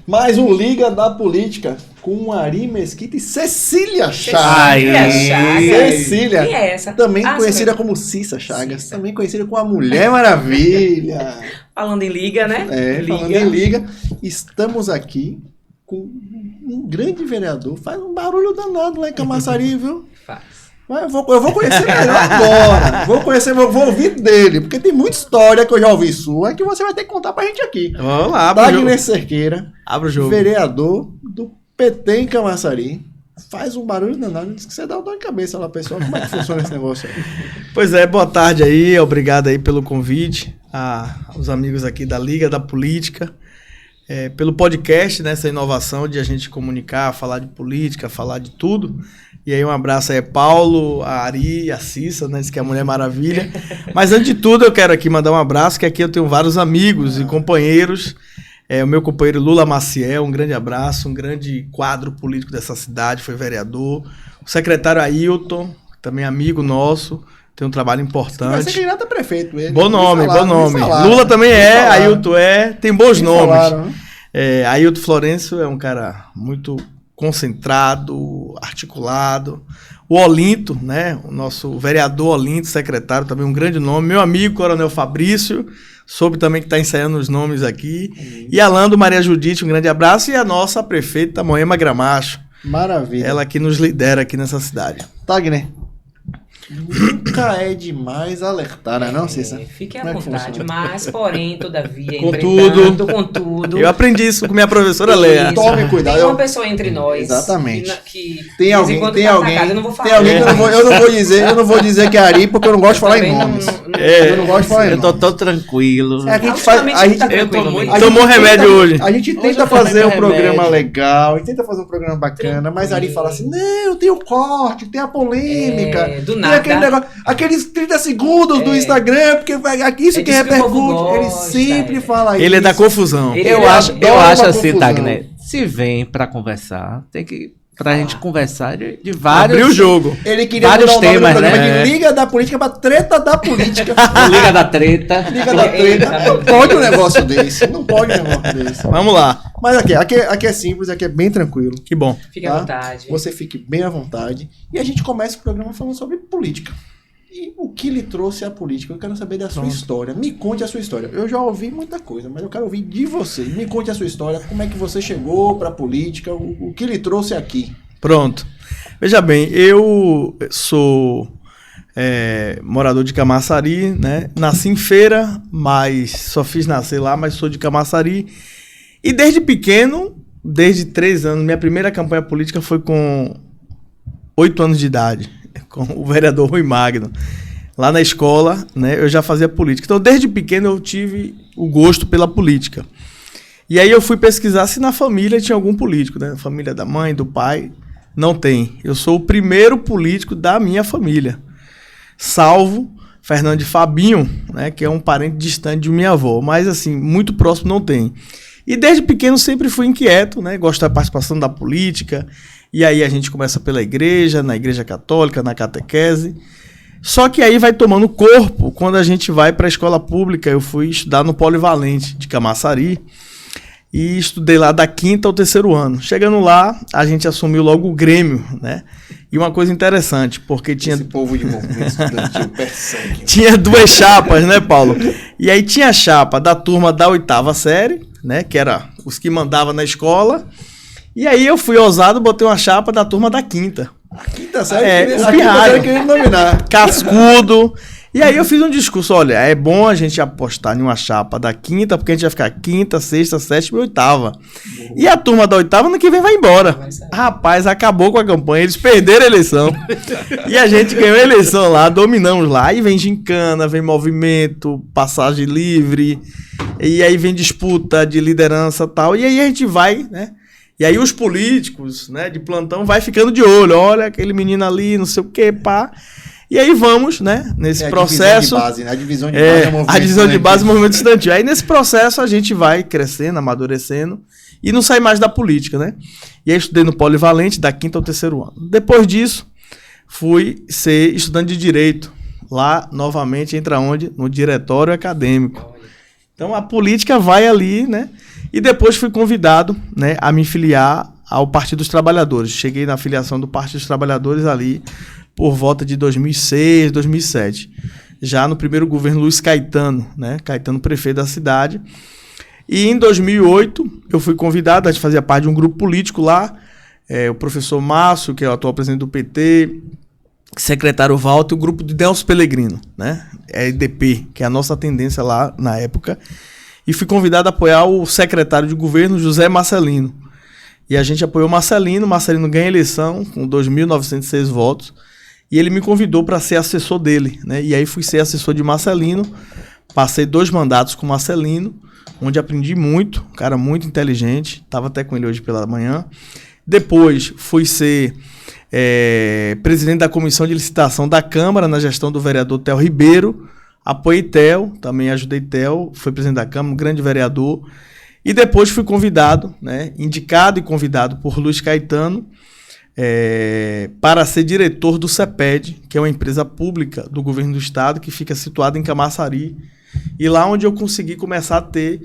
Mais um Liga da Política com Ari Mesquita e Cecília Chagas. Cecília. Quem é essa? Também conhecida como Cissa Chagas. Cissa. Também conhecida como a Mulher Maravilha. Falando em Liga, né? Falando em Liga. Estamos aqui com um grande vereador. Faz um barulho danado lá em Camaçari, viu? Faz. Eu vou conhecer melhor agora. Vou ouvir dele, porque tem muita história que eu já ouvi sua que você vai ter que contar pra gente aqui. Vamos lá, Wagner Cerqueira, abre o jogo. Vereador do PT em Camaçari. Faz um barulho danado, diz que você dá uma dor de cabeça lá, pessoal. Como é que funciona esse negócio aí? Pois é, boa tarde aí, obrigado aí pelo convite, aos amigos aqui da Liga da Política, pelo podcast, né, essa inovação de a gente comunicar, falar de política, falar de tudo. E aí um abraço aí a Paulo, a Ari, a Cissa, né, diz que é a Mulher Maravilha. Mas antes de tudo eu quero aqui mandar um abraço, que aqui eu tenho vários amigos e companheiros. O meu companheiro Lula Maciel, um grande abraço, um grande quadro político dessa cidade, foi vereador. O secretário Ailton, também amigo nosso, tem um trabalho importante. Vai ser candidato a prefeito ele. Bom nome. Lula também Ailton tem bons nomes. Falaram, né? Ailton Florencio é um cara muito concentrado, articulado. O Olinto, né? O nosso vereador Olinto, secretário, também um grande nome. Meu amigo Coronel Fabrício, soube também que está ensaiando os nomes aqui. E Alando Maria Judite, um grande abraço. E a nossa prefeita Moema Gramacho. Maravilha. Ela que nos lidera aqui nessa cidade. Wagner, nunca é demais alertar, né, não, Cissa? Fique à vontade, mas, porém, todavia, contudo. Eu aprendi isso com minha professora Leia. Tome cuidado. Tem uma pessoa entre nós. Exatamente. Que tem alguém, casa, eu não vou falar. Tem alguém que eu não vou dizer que é Ari, porque eu não gosto de falar em nomes. Eu não gosto de falar em nomes. Eu tô tranquilo. Tomou remédio hoje. A gente tenta fazer um programa legal, a gente tenta fazer um programa bacana, mas Ari fala assim, não, tem o corte, tem a polêmica. Do nada. Aqueles 30 segundos do Instagram, porque isso que repercute. Ele sempre fala isso. Ele é da confusão. Eu acho assim, Wagner, se vem pra conversar, tem que... Pra gente conversar de vários... Abrir o jogo. Ele queria vários mudar o nome temas, do programa né? de Liga da Política pra Treta da Política. Liga da Treta. Liga da Treta. Não pode um negócio desse. Vamos lá. Mas aqui é simples, aqui é bem tranquilo. Que bom. Fique à vontade. Você fique bem à vontade. E a gente começa o programa falando sobre política. E o que lhe trouxe à política? Eu quero saber da sua história. Me conte a sua história. Eu já ouvi muita coisa, mas eu quero ouvir de você. Me conte a sua história. Como é que você chegou para a política? O que lhe trouxe aqui? Pronto. Veja bem, eu sou morador de Camaçari, né? Nasci em Feira, mas só fiz nascer lá, mas sou de Camaçari. E desde pequeno, desde 3 anos, minha primeira campanha política foi com 8 anos de idade, com o vereador Rui Magno. Lá na escola, né, eu já fazia política. Então, desde pequeno, eu tive o gosto pela política. E aí eu fui pesquisar se na família tinha algum político, né? Na família da mãe, do pai. Não tem. Eu sou o primeiro político da minha família. Salvo Fernando de Fabinho, né, que é um parente distante de minha avó. Mas, assim, muito próximo não tem. E desde pequeno sempre fui inquieto, né? Gosto da participação da política. E aí a gente começa pela igreja, na igreja católica, na catequese. Só que aí vai tomando corpo quando a gente vai para a escola pública. Eu fui estudar no Polivalente de Camaçari e estudei lá da 5º ao 3º ano. Chegando lá, a gente assumiu logo o Grêmio, né? E uma coisa interessante, porque tinha... Esse povo de movimento estudantil persegue. Tinha 2 chapas, né, Paulo? E aí tinha a chapa da turma da 8ª série, né? Que era os que mandavam na escola. E aí eu fui ousado, botei uma chapa da turma da 5ª. A 5ª série, o pirralho, querendo nominar. Cascudo. E aí eu fiz um discurso, olha, é bom a gente apostar em uma chapa da 5ª, porque a gente vai ficar 5ª, 6ª, 7ª e 8ª. E a turma da 8ª, ano que vem vai embora. Rapaz, acabou com a campanha, eles perderam a eleição. E a gente ganhou a eleição lá, dominamos lá. Aí vem gincana, vem movimento, passagem livre, e aí vem disputa de liderança e tal. E aí a gente vai, né? E aí os políticos, né, de plantão vai ficando de olho, olha aquele menino ali, não sei o que, pá. E aí vamos, né, nesse processo... A divisão de base, né? A divisão de base é o movimento estudantil. Aí nesse processo a gente vai crescendo, amadurecendo e não sai mais da política, né? E aí estudei no Polivalente da 5º ao 3º ano. Depois disso, fui ser estudante de Direito. Lá, novamente, entra onde? No diretório acadêmico. Então a política vai ali, né? E depois fui convidado, né, a me filiar ao Partido dos Trabalhadores. Cheguei na filiação do Partido dos Trabalhadores ali por volta de 2006, 2007. Já no primeiro governo Luiz Caetano, né, Caetano prefeito da cidade. E em 2008 eu fui convidado, a gente fazia parte de um grupo político lá, o professor Márcio, que é o atual presidente do PT, secretário Walter, e o grupo de Delcio Pellegrino, né, EDP, que é a nossa tendência lá na época. E fui convidado a apoiar o secretário de governo, José Marcelino. E a gente apoiou Marcelino ganha a eleição com 2.906 votos. E ele me convidou para ser assessor dele, né? E aí fui ser assessor de Marcelino, passei 2 mandatos com Marcelino, onde aprendi muito, um cara muito inteligente, estava até com ele hoje pela manhã. Depois fui ser presidente da comissão de licitação da Câmara, na gestão do vereador Theo Ribeiro. Apoiei Theo, também ajudei Theo, foi presidente da Câmara, um grande vereador. E depois fui convidado, né, indicado e convidado por Luiz Caetano para ser diretor do CEPED, que é uma empresa pública do governo do estado, que fica situada em Camaçari. E lá onde eu consegui começar a ter,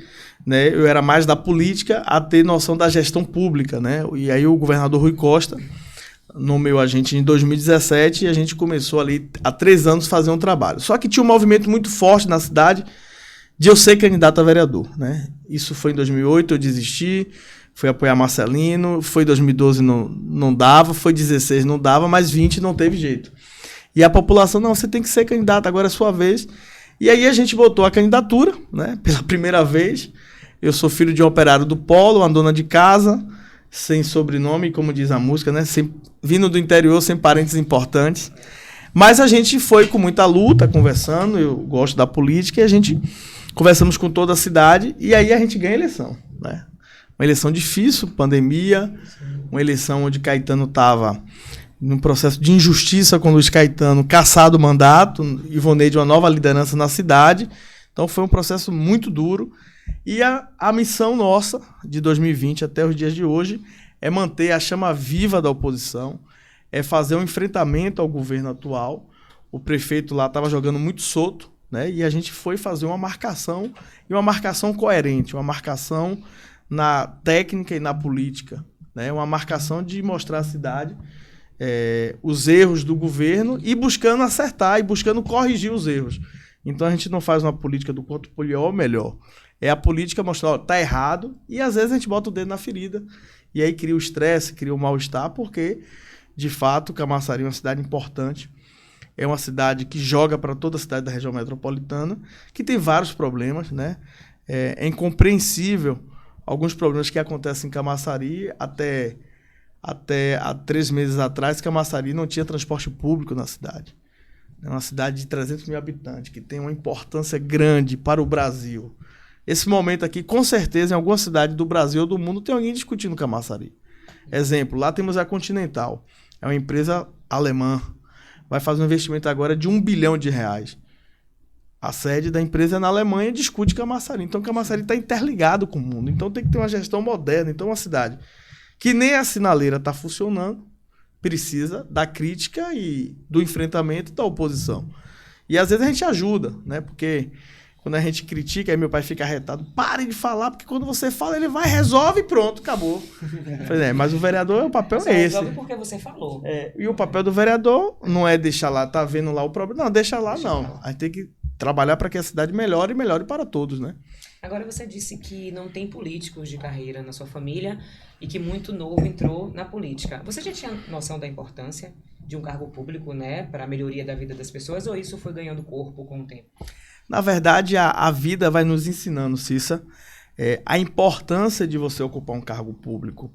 né, eu era mais da política, a ter noção da gestão pública, né? E aí o governador Rui Costa nomeou a gente em 2017 e a gente começou ali há 3 anos fazer um trabalho. Só que tinha um movimento muito forte na cidade de eu ser candidato a vereador, né? Isso foi em 2008, eu desisti, fui apoiar Marcelino, foi 2012 não dava, foi 16 não dava, mas 20 não teve jeito. E a população, não, você tem que ser candidato, agora é a sua vez. E aí a gente botou a candidatura, né? Pela primeira vez. Eu sou filho de um operário do Polo, uma dona de casa, sem sobrenome, como diz a música, né? Vindo do interior, sem parentes importantes. Mas a gente foi com muita luta, conversando, eu gosto da política, e a gente conversamos com toda a cidade, e aí a gente ganha a eleição, né? Uma eleição difícil, pandemia, uma eleição onde Caetano estava num processo de injustiça com Luiz Caetano, cassado o mandato, Ivoneide uma nova liderança na cidade. Então foi um processo muito duro. E a missão nossa, de 2020 até os dias de hoje, é manter a chama viva da oposição, é fazer um enfrentamento ao governo atual. O prefeito lá estava jogando muito solto, né? E a gente foi fazer uma marcação, e uma marcação coerente, uma marcação na técnica e na política, né? Uma marcação de mostrar à cidade os erros do governo e buscando acertar e buscando corrigir os erros. Então a gente não faz uma política do quanto pior ou melhor. É a política mostrar, ó, tá errado, e às vezes a gente bota o dedo na ferida, e aí cria o estresse, cria o mal-estar, porque, de fato, Camaçari é uma cidade importante, é uma cidade que joga para toda a cidade da região metropolitana, que tem vários problemas, né? É incompreensível alguns problemas que acontecem em Camaçari. Até há 3 meses atrás, Camaçari não tinha transporte público na cidade. É uma cidade de 300 mil habitantes, que tem uma importância grande para o Brasil. Esse momento aqui, com certeza, em alguma cidade do Brasil ou do mundo, tem alguém discutindo Camaçari. Exemplo, lá temos a Continental. É uma empresa alemã. Vai fazer um investimento agora de R$1 bilhão. A sede da empresa é na Alemanha e discute Camaçari. Então, Camaçari está interligado com o mundo. Então, tem que ter uma gestão moderna. Então, uma cidade que nem a sinaleira está funcionando, precisa da crítica e do enfrentamento da oposição. E, às vezes, a gente ajuda, né? Porque quando a gente critica, aí meu pai fica arretado. Pare de falar, porque quando você fala, ele vai, resolve e pronto, acabou. Mas o vereador, o papel é esse. Resolve porque você falou. E o papel do vereador não é deixar lá, tá vendo lá o problema. Não, deixa lá não. A gente tem que trabalhar para que a cidade melhore e melhore para todos, né? Agora você disse que não tem políticos de carreira na sua família e que muito novo entrou na política. Você já tinha noção da importância de um cargo público, né, para a melhoria da vida das pessoas, ou isso foi ganhando corpo com o tempo? Na verdade, a vida vai nos ensinando, Cissa, a importância de você ocupar um cargo público.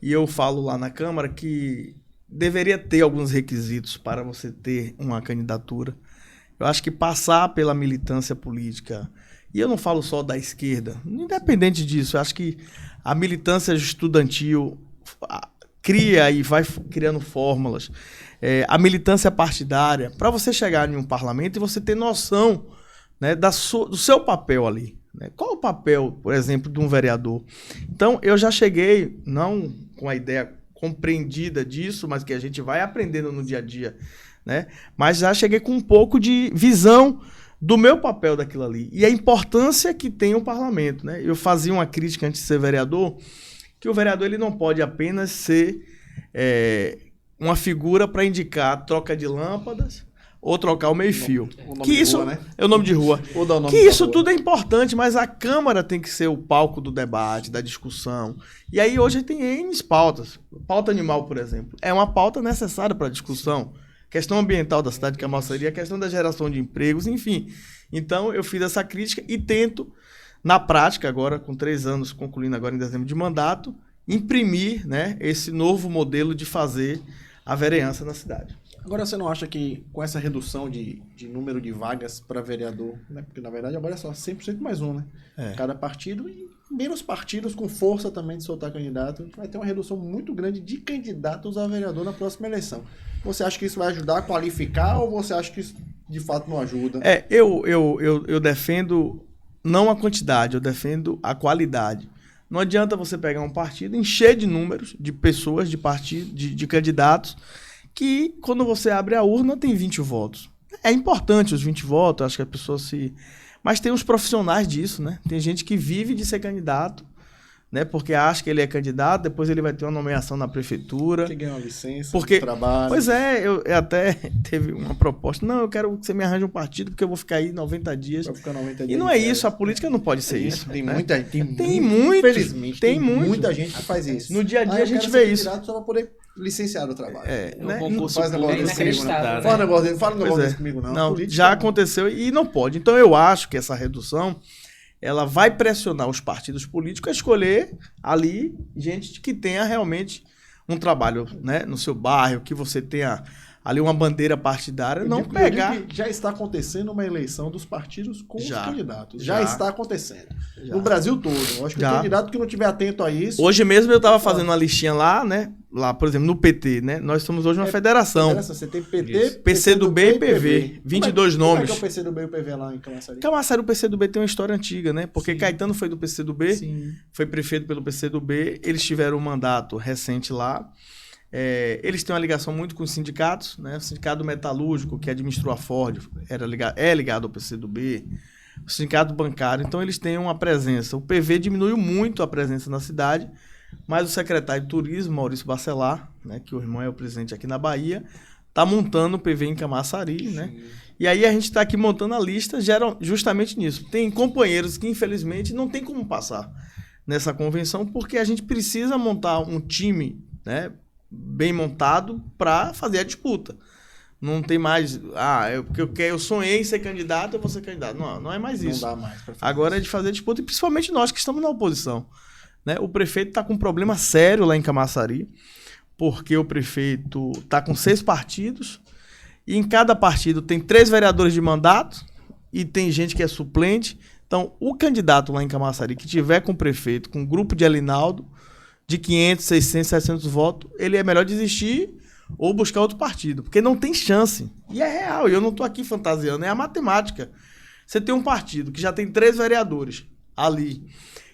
E eu falo lá na Câmara que deveria ter alguns requisitos para você ter uma candidatura. Eu acho que passar pela militância política, e eu não falo só da esquerda, independente disso, eu acho que a militância estudantil cria e vai criando fórmulas. A militância partidária, para você chegar em um parlamento e você ter noção, né, do seu papel ali. Né? Qual o papel, por exemplo, de um vereador? Então, eu já cheguei, não com a ideia compreendida disso, mas que a gente vai aprendendo no dia a dia, né? Mas já cheguei com um pouco de visão do meu papel daquilo ali e a importância que tem o parlamento, né? Eu fazia uma crítica antes de ser vereador, que o vereador ele não pode apenas ser uma figura para indicar troca de lâmpadas ou trocar o meio-fio. Que isso né? é o nome de rua. Ou dar o nome Que da isso rua. tudo é importante, mas a Câmara tem que ser o palco do debate, da discussão. E aí hoje tem N pautas. Pauta animal, por exemplo, é uma pauta necessária para a discussão. Questão ambiental da cidade de Camaçari, a questão da geração de empregos, enfim. Então eu fiz essa crítica e tento, na prática agora, com 3 anos, concluindo agora em dezembro de mandato, imprimir, né, esse novo modelo de fazer a vereança na cidade. Agora, você não acha que com essa redução de número de vagas para vereador, né? Porque na verdade agora é só 100% mais um, né? Cada partido e menos partidos com força também de soltar candidato. A gente vai ter uma redução muito grande de candidatos a vereador na próxima eleição. Você acha que isso vai ajudar a qualificar ou você acha que isso de fato não ajuda? Eu defendo não a quantidade, eu defendo a qualidade. Não adianta você pegar um partido, encher de números, de pessoas, de partidos, de candidatos, que quando você abre a urna tem 20 votos. É importante os 20 votos, acho que a pessoa se... Mas tem os profissionais disso, né? Tem gente que vive de ser candidato, né? Porque acha que ele é candidato, depois ele vai ter uma nomeação na prefeitura. Que ganha uma licença, porque, trabalho. Pois é, eu até teve uma proposta. Não, eu quero que você me arranje um partido, porque eu vou ficar aí 90 dias. Vai ficar 90 E dias não é de isso, a férias. política não pode ser isso. Tem né? muita Infelizmente, tem muita gente que faz isso. No dia a dia eu a gente quero vê ser isso. candidato só para poder licenciar o trabalho. No né? concurso Faz negócio público, desse comigo, não. inacreditável, Fala né? um negócio Pois desse comigo, não. Não, Política, já aconteceu e não pode. Então eu acho que essa redução ela vai pressionar os partidos políticos a escolher ali gente que tenha realmente um trabalho, né, no seu bairro, que você tenha ali uma bandeira partidária, Eu não digo pegar... que já está acontecendo uma eleição dos partidos com os Já. candidatos. Já. Já está acontecendo. Já. No Brasil todo. Eu acho que Já. o candidato que não estiver atento a isso... Hoje mesmo eu estava fazendo uma listinha lá, né, lá, por exemplo, no PT, né, nós somos hoje uma federação. Você tem PT, Isso. PCdoB e PV, 22 Como é nomes. que é o PCdoB e o PV lá em Camaçari? Camaçari, o PCdoB tem uma história antiga, né? Porque Sim. Caetano foi do PCdoB, Sim. foi prefeito pelo PCdoB, eles tiveram um mandato recente lá. Eles têm uma ligação muito com os sindicatos, né? O sindicato metalúrgico, que administrou a Ford, é ligado ao PCdoB, o sindicato bancário, então eles têm uma presença. O PV diminuiu muito a presença na cidade, mas o secretário de Turismo, Maurício Bacelar, né, que o irmão é o presidente aqui na Bahia, está montando o PV em Camaçari, né? E aí a gente está aqui montando a lista justamente nisso. Tem companheiros que, infelizmente, não tem como passar nessa convenção, porque a gente precisa montar um time, né, bem montado para fazer a disputa. Não tem mais, eu sonhei em ser candidato, eu vou ser candidato. Não é mais isso. Não dá mais pra fazer Agora é isso. de fazer disputa, e principalmente nós que estamos na oposição. Né? O prefeito está com um problema sério lá em Camaçari, porque o prefeito está com 6 partidos, e em cada partido tem 3 vereadores de mandato, e tem gente que é suplente. Então, o candidato lá em Camaçari que tiver com o prefeito, com um grupo de Alinaldo, de 500, 600, 700 votos, ele é melhor desistir ou buscar outro partido, porque não tem chance. E é real, e eu não estou aqui fantasiando, é a matemática. Você tem um partido que já tem 3 vereadores ali,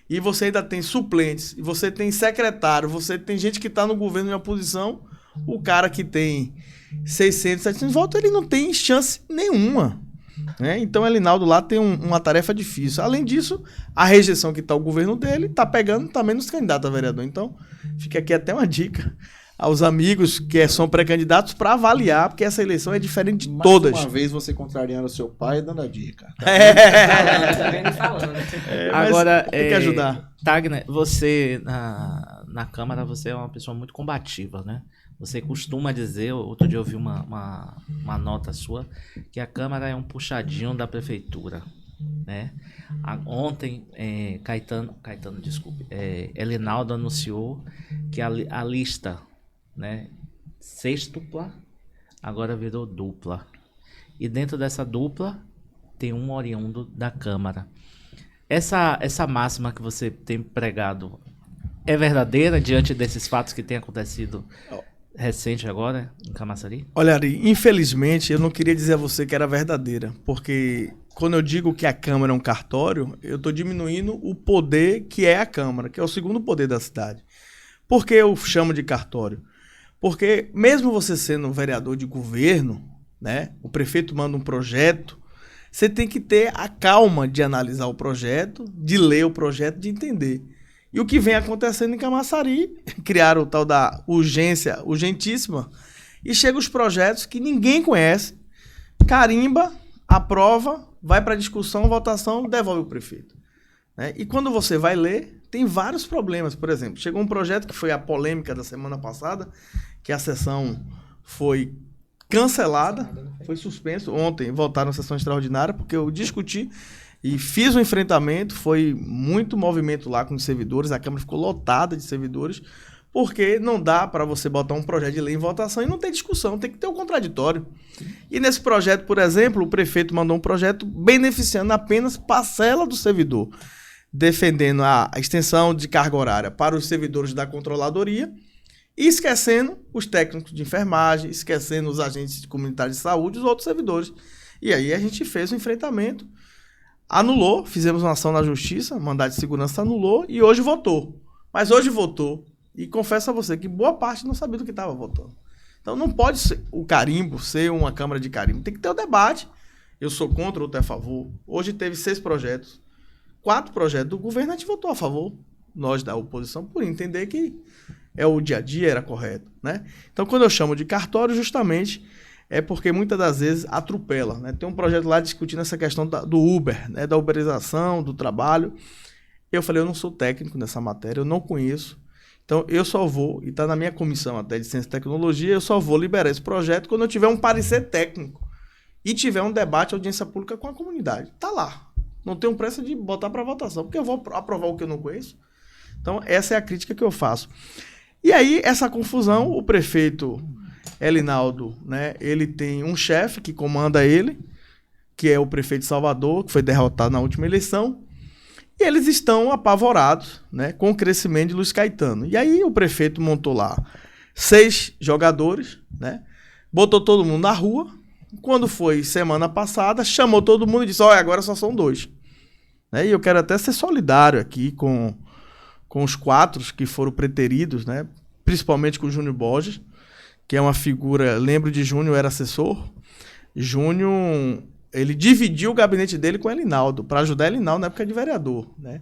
e você ainda tem suplentes, e você tem secretário, você tem gente que está no governo em oposição, o cara que tem 600, 700 votos, ele não tem chance nenhuma. Né? Então, o Alinaldo lá tem uma tarefa difícil. Além disso, a rejeição que está o governo dele está pegando também nos candidatos a vereador. Então, fica aqui até uma dica aos amigos que são pré-candidatos para avaliar, porque essa eleição é diferente de todas. Mais uma vez você contrariando o seu pai dando a dica. Tá vendo? Falando. Mas Agora, tem que ajudar. Tagner, você na Câmara você é uma pessoa muito combativa, né? Você costuma dizer, outro dia eu ouvi uma nota sua, que a Câmara é um puxadinho da Prefeitura, né? Ontem, Elinaldo anunciou que a lista, né, sextupla, agora virou dupla. E dentro dessa dupla tem um oriundo da Câmara. Essa máxima que você tem pregado é verdadeira diante desses fatos que têm acontecido recente agora em Camaçari? Olha, Ari, infelizmente eu não queria dizer a você que era verdadeira, porque quando eu digo que a Câmara é um cartório, eu estou diminuindo o poder que é a Câmara, que é o segundo poder da cidade. Por que eu chamo de cartório? Porque mesmo você sendo um vereador de governo, né, o prefeito manda um projeto, você tem que ter a calma de analisar o projeto, de ler o projeto, de entender. E o que vem acontecendo em Camaçari, criaram o tal da urgência, urgentíssima, e chegam os projetos que ninguém conhece, carimba, aprova, vai para discussão, votação, devolve o prefeito. Né? E quando você vai ler, tem vários problemas. Por exemplo, chegou um projeto que foi a polêmica da semana passada, que a sessão foi cancelada, foi suspenso. Ontem voltaram à sessão extraordinária, porque eu discuti e fiz um enfrentamento, foi muito movimento lá com os servidores, a Câmara ficou lotada de servidores, porque não dá para você botar um projeto de lei em votação e não ter discussão, tem que ter o contraditório. E nesse projeto, por exemplo, o prefeito mandou um projeto beneficiando apenas parcela do servidor, defendendo a extensão de carga horária para os servidores da controladoria e esquecendo os técnicos de enfermagem, esquecendo os agentes comunitários de saúde e os outros servidores. E aí a gente fez um enfrentamento, anulou, fizemos uma ação na justiça, mandado de segurança anulou e hoje votou. Mas hoje votou. E confesso a você que boa parte não sabia do que estava votando. Então não pode ser o carimbo ser uma Câmara de carimbo. Tem que ter o debate. Eu sou contra, outro é a favor. Hoje teve 6 projetos. 4 projetos do governo a gente votou a favor. Nós da oposição, por entender que é o dia a dia, era correto. Né? Então quando eu chamo de cartório, justamente é porque muitas das vezes atropela. Né? Tem um projeto lá discutindo essa questão do Uber, né? Da uberização, do trabalho. Eu falei, eu não sou técnico nessa matéria, eu não conheço. Então, eu só vou, e está na minha comissão até de Ciência e Tecnologia, eu só vou liberar esse projeto quando eu tiver um parecer técnico e tiver um debate, audiência pública com a comunidade. Está lá. Não tenho pressa de botar para votação, porque eu vou aprovar o que eu não conheço. Então, essa é a crítica que eu faço. E aí, essa confusão, o prefeito Elinaldo, né, ele tem um chefe que comanda ele, que é o prefeito de Salvador, que foi derrotado na última eleição. E eles estão apavorados, né, com o crescimento de Luiz Caetano. E aí o prefeito montou lá 6 jogadores, né, botou todo mundo na rua. Quando foi semana passada, chamou todo mundo e disse, olha, agora só são 2. Né, e eu quero até ser solidário aqui com os 4 que foram preteridos, né, principalmente com o Júnior Borges, que é uma figura, lembro de Júnior, era assessor. Júnior... Ele dividiu o gabinete dele com o Elinaldo, para ajudar Elinaldo na época de vereador. Né?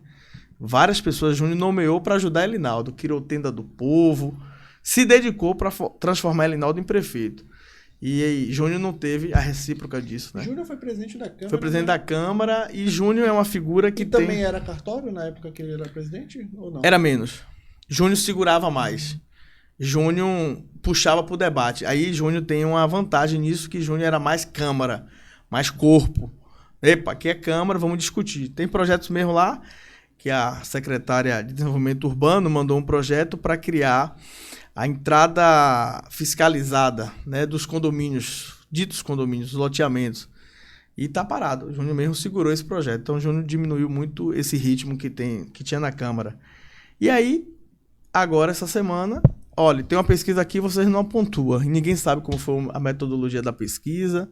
Várias pessoas Júnior nomeou para ajudar Elinaldo, criou Tenda do Povo, se dedicou para transformar Elinaldo em prefeito. E aí, Júnior não teve a recíproca disso. Né? Júnior foi presidente da Câmara. Foi presidente da Câmara e Júnior é uma figura que também era cartório na época que ele era presidente ou não? Era menos. Júnior segurava mais. Júnior puxava para o debate. Aí Júnior tem uma vantagem nisso, que Júnior era mais Câmara. Mais corpo. Epa, aqui é Câmara, vamos discutir. Tem projetos mesmo lá, que a secretária de Desenvolvimento Urbano mandou um projeto para criar a entrada fiscalizada, né, dos condomínios, ditos condomínios, loteamentos. E tá parado. O Júnior mesmo segurou esse projeto. Então o Júnior diminuiu muito esse ritmo que tinha na Câmara. E aí, agora essa semana, olha, tem uma pesquisa aqui, vocês não pontuam. E ninguém sabe como foi a metodologia da pesquisa.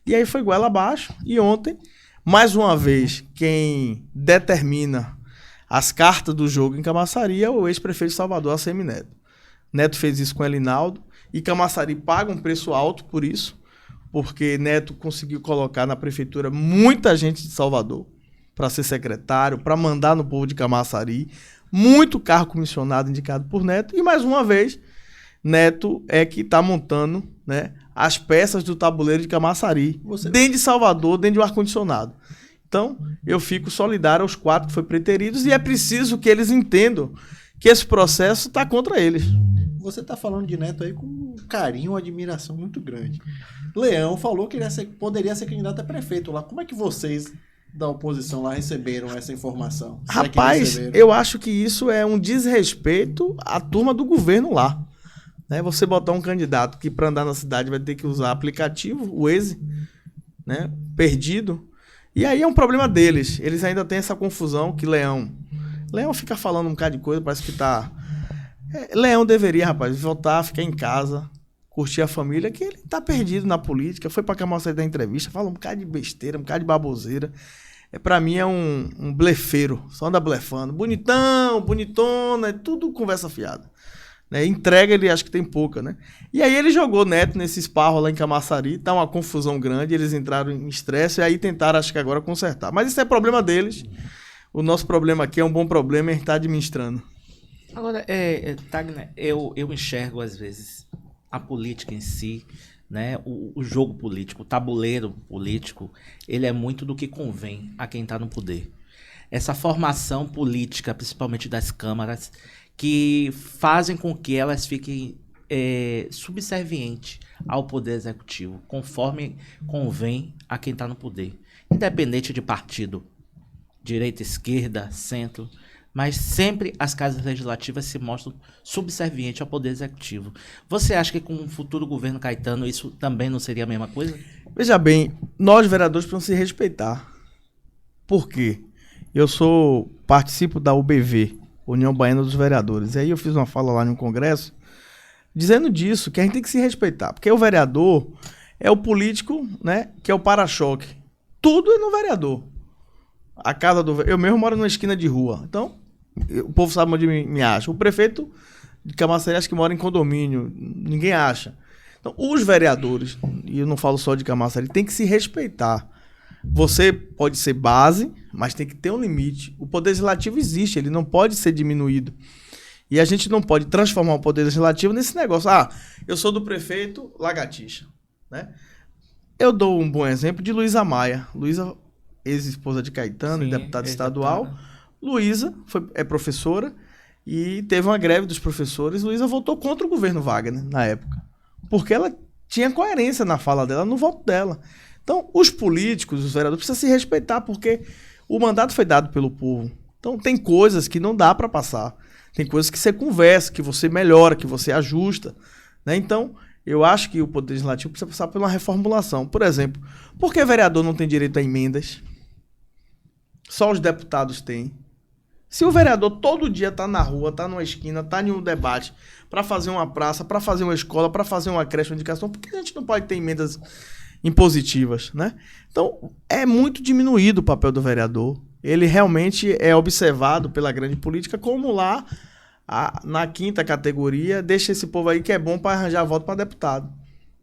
E aí foi goela abaixo, e ontem, mais uma vez, quem determina as cartas do jogo em Camaçari é o ex-prefeito de Salvador, ACM Neto. Neto fez isso com Elinaldo, e Camaçari paga um preço alto por isso, porque Neto conseguiu colocar na prefeitura muita gente de Salvador para ser secretário, para mandar no povo de Camaçari, muito carro comissionado indicado por Neto, e mais uma vez, Neto é que está montando, né, as peças do tabuleiro de Camaçari, dentro de Salvador, dentro de um ar-condicionado. Então, eu fico solidário aos 4 que foram preteridos e é preciso que eles entendam que esse processo está contra eles. Você está falando de Neto aí com um carinho, uma admiração muito grande. Leão falou que poderia ser candidato a prefeito lá. Como é que vocês da oposição lá receberam essa informação? Rapaz, eu acho que isso é um desrespeito à turma do governo lá. Né, você botar um candidato que para andar na cidade vai ter que usar aplicativo, o Waze, né, perdido. E aí é um problema deles. Eles ainda têm essa confusão que Leão fica falando um bocado de coisa, parece que tá... Leão deveria, rapaz, voltar, ficar em casa, curtir a família, que ele tá perdido na política. Foi pra Camaçari dar entrevista, fala um bocado de besteira, um bocado de baboseira. Pra mim é um blefeiro, só anda blefando. Bonitão, bonitona, é tudo conversa fiada. né? Entrega ele acho que tem pouca, né? E aí ele jogou Neto nesse esparro lá em Camaçari, tá uma confusão grande, eles entraram em estresse e aí tentaram, acho que agora, consertar. Mas isso é problema deles. O nosso problema aqui é um bom problema e a gente tá administrando. Agora, Tagner, eu enxergo, às vezes, a política em si, né? O jogo político, o tabuleiro político, ele é muito do que convém a quem está no poder. Essa formação política, principalmente das câmaras, que fazem com que elas fiquem subservientes ao poder executivo, conforme convém a quem está no poder. Independente de partido, direita, esquerda, centro, mas sempre as casas legislativas se mostram subservientes ao poder executivo. Você acha que com o futuro governo Caetano isso também não seria a mesma coisa? Veja bem, nós vereadores precisamos se respeitar. Por quê? Eu participo da UBV, União Baiana dos Vereadores, e aí eu fiz uma fala lá no congresso dizendo disso, que a gente tem que se respeitar, porque o vereador é o político, né, que é o para-choque. Tudo é no vereador. A casa do... Eu mesmo moro numa esquina de rua, então o povo sabe onde me acha. O prefeito de Camaçari acho que mora em condomínio, ninguém acha. Então, os vereadores, e eu não falo só de Camaçari, tem que se respeitar. Você pode ser base, mas tem que ter um limite. O poder legislativo existe, ele não pode ser diminuído. E a gente não pode transformar o poder legislativo nesse negócio. Eu sou do prefeito Lagartixa, né? Eu dou um bom exemplo de Luísa Maia. Luísa, ex-esposa de Caetano, Sim, e deputada estadual. Luísa é professora e teve uma greve dos professores. Luísa votou contra o governo Wagner na época, porque ela tinha coerência na fala dela, no voto dela. Então, os políticos, os vereadores, precisam se respeitar, porque o mandato foi dado pelo povo. Então, tem coisas que não dá para passar. Tem coisas que você conversa, que você melhora, que você ajusta, né? Então, eu acho que o Poder Legislativo precisa passar por uma reformulação. Por exemplo, por que vereador não tem direito a emendas? Só os deputados têm. Se o vereador todo dia está na rua, está numa esquina, está em um debate para fazer uma praça, para fazer uma escola, para fazer uma creche, uma indicação, por que a gente não pode ter emendas impositivas, né? Então, é muito diminuído o papel do vereador. Ele realmente é observado pela grande política como lá, na quinta categoria, deixa esse povo aí que é bom para arranjar voto para deputado.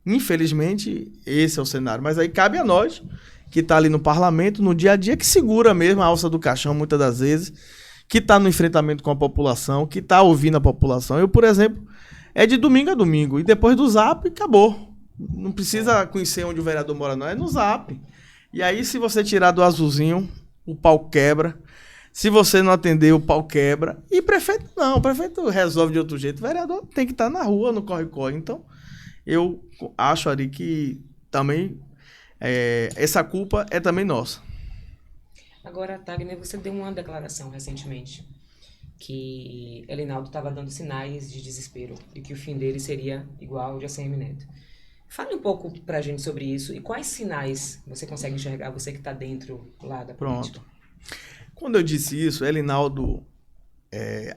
Infelizmente, esse é o cenário. Mas aí cabe a nós, que está ali no parlamento, no dia a dia, que segura mesmo a alça do caixão, muitas das vezes, que está no enfrentamento com a população, que está ouvindo a população. Eu, por exemplo, é de domingo a domingo. E depois do Zap, acabou. Não precisa conhecer onde o vereador mora, não. É no Zap. E aí, se você tirar do azulzinho, o pau quebra. Se você não atender, o pau quebra. E prefeito não. O prefeito resolve de outro jeito. O vereador tem que estar na rua, no corre-corre. Então, eu acho, Ari, que também essa culpa é também nossa. Agora, Tagner, você deu uma declaração recentemente que Elinaldo estava dando sinais de desespero e que o fim dele seria igual ao de ACM Neto. Fale um pouco pra gente sobre isso e quais sinais você consegue enxergar, você que está dentro lá da política. Pronto. Quando eu disse isso, Elinaldo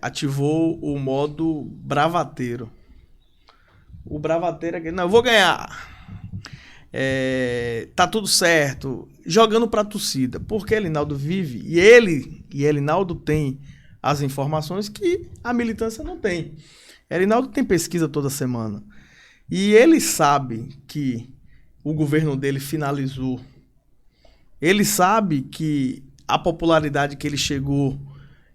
ativou o modo bravateiro. O bravateiro é que, não, eu vou ganhar. Tá tudo certo. Jogando pra torcida. Porque Elinaldo vive, e Elinaldo tem as informações que a militância não tem. Elinaldo tem pesquisa toda semana. E ele sabe que o governo dele finalizou. Ele sabe que a popularidade que ele chegou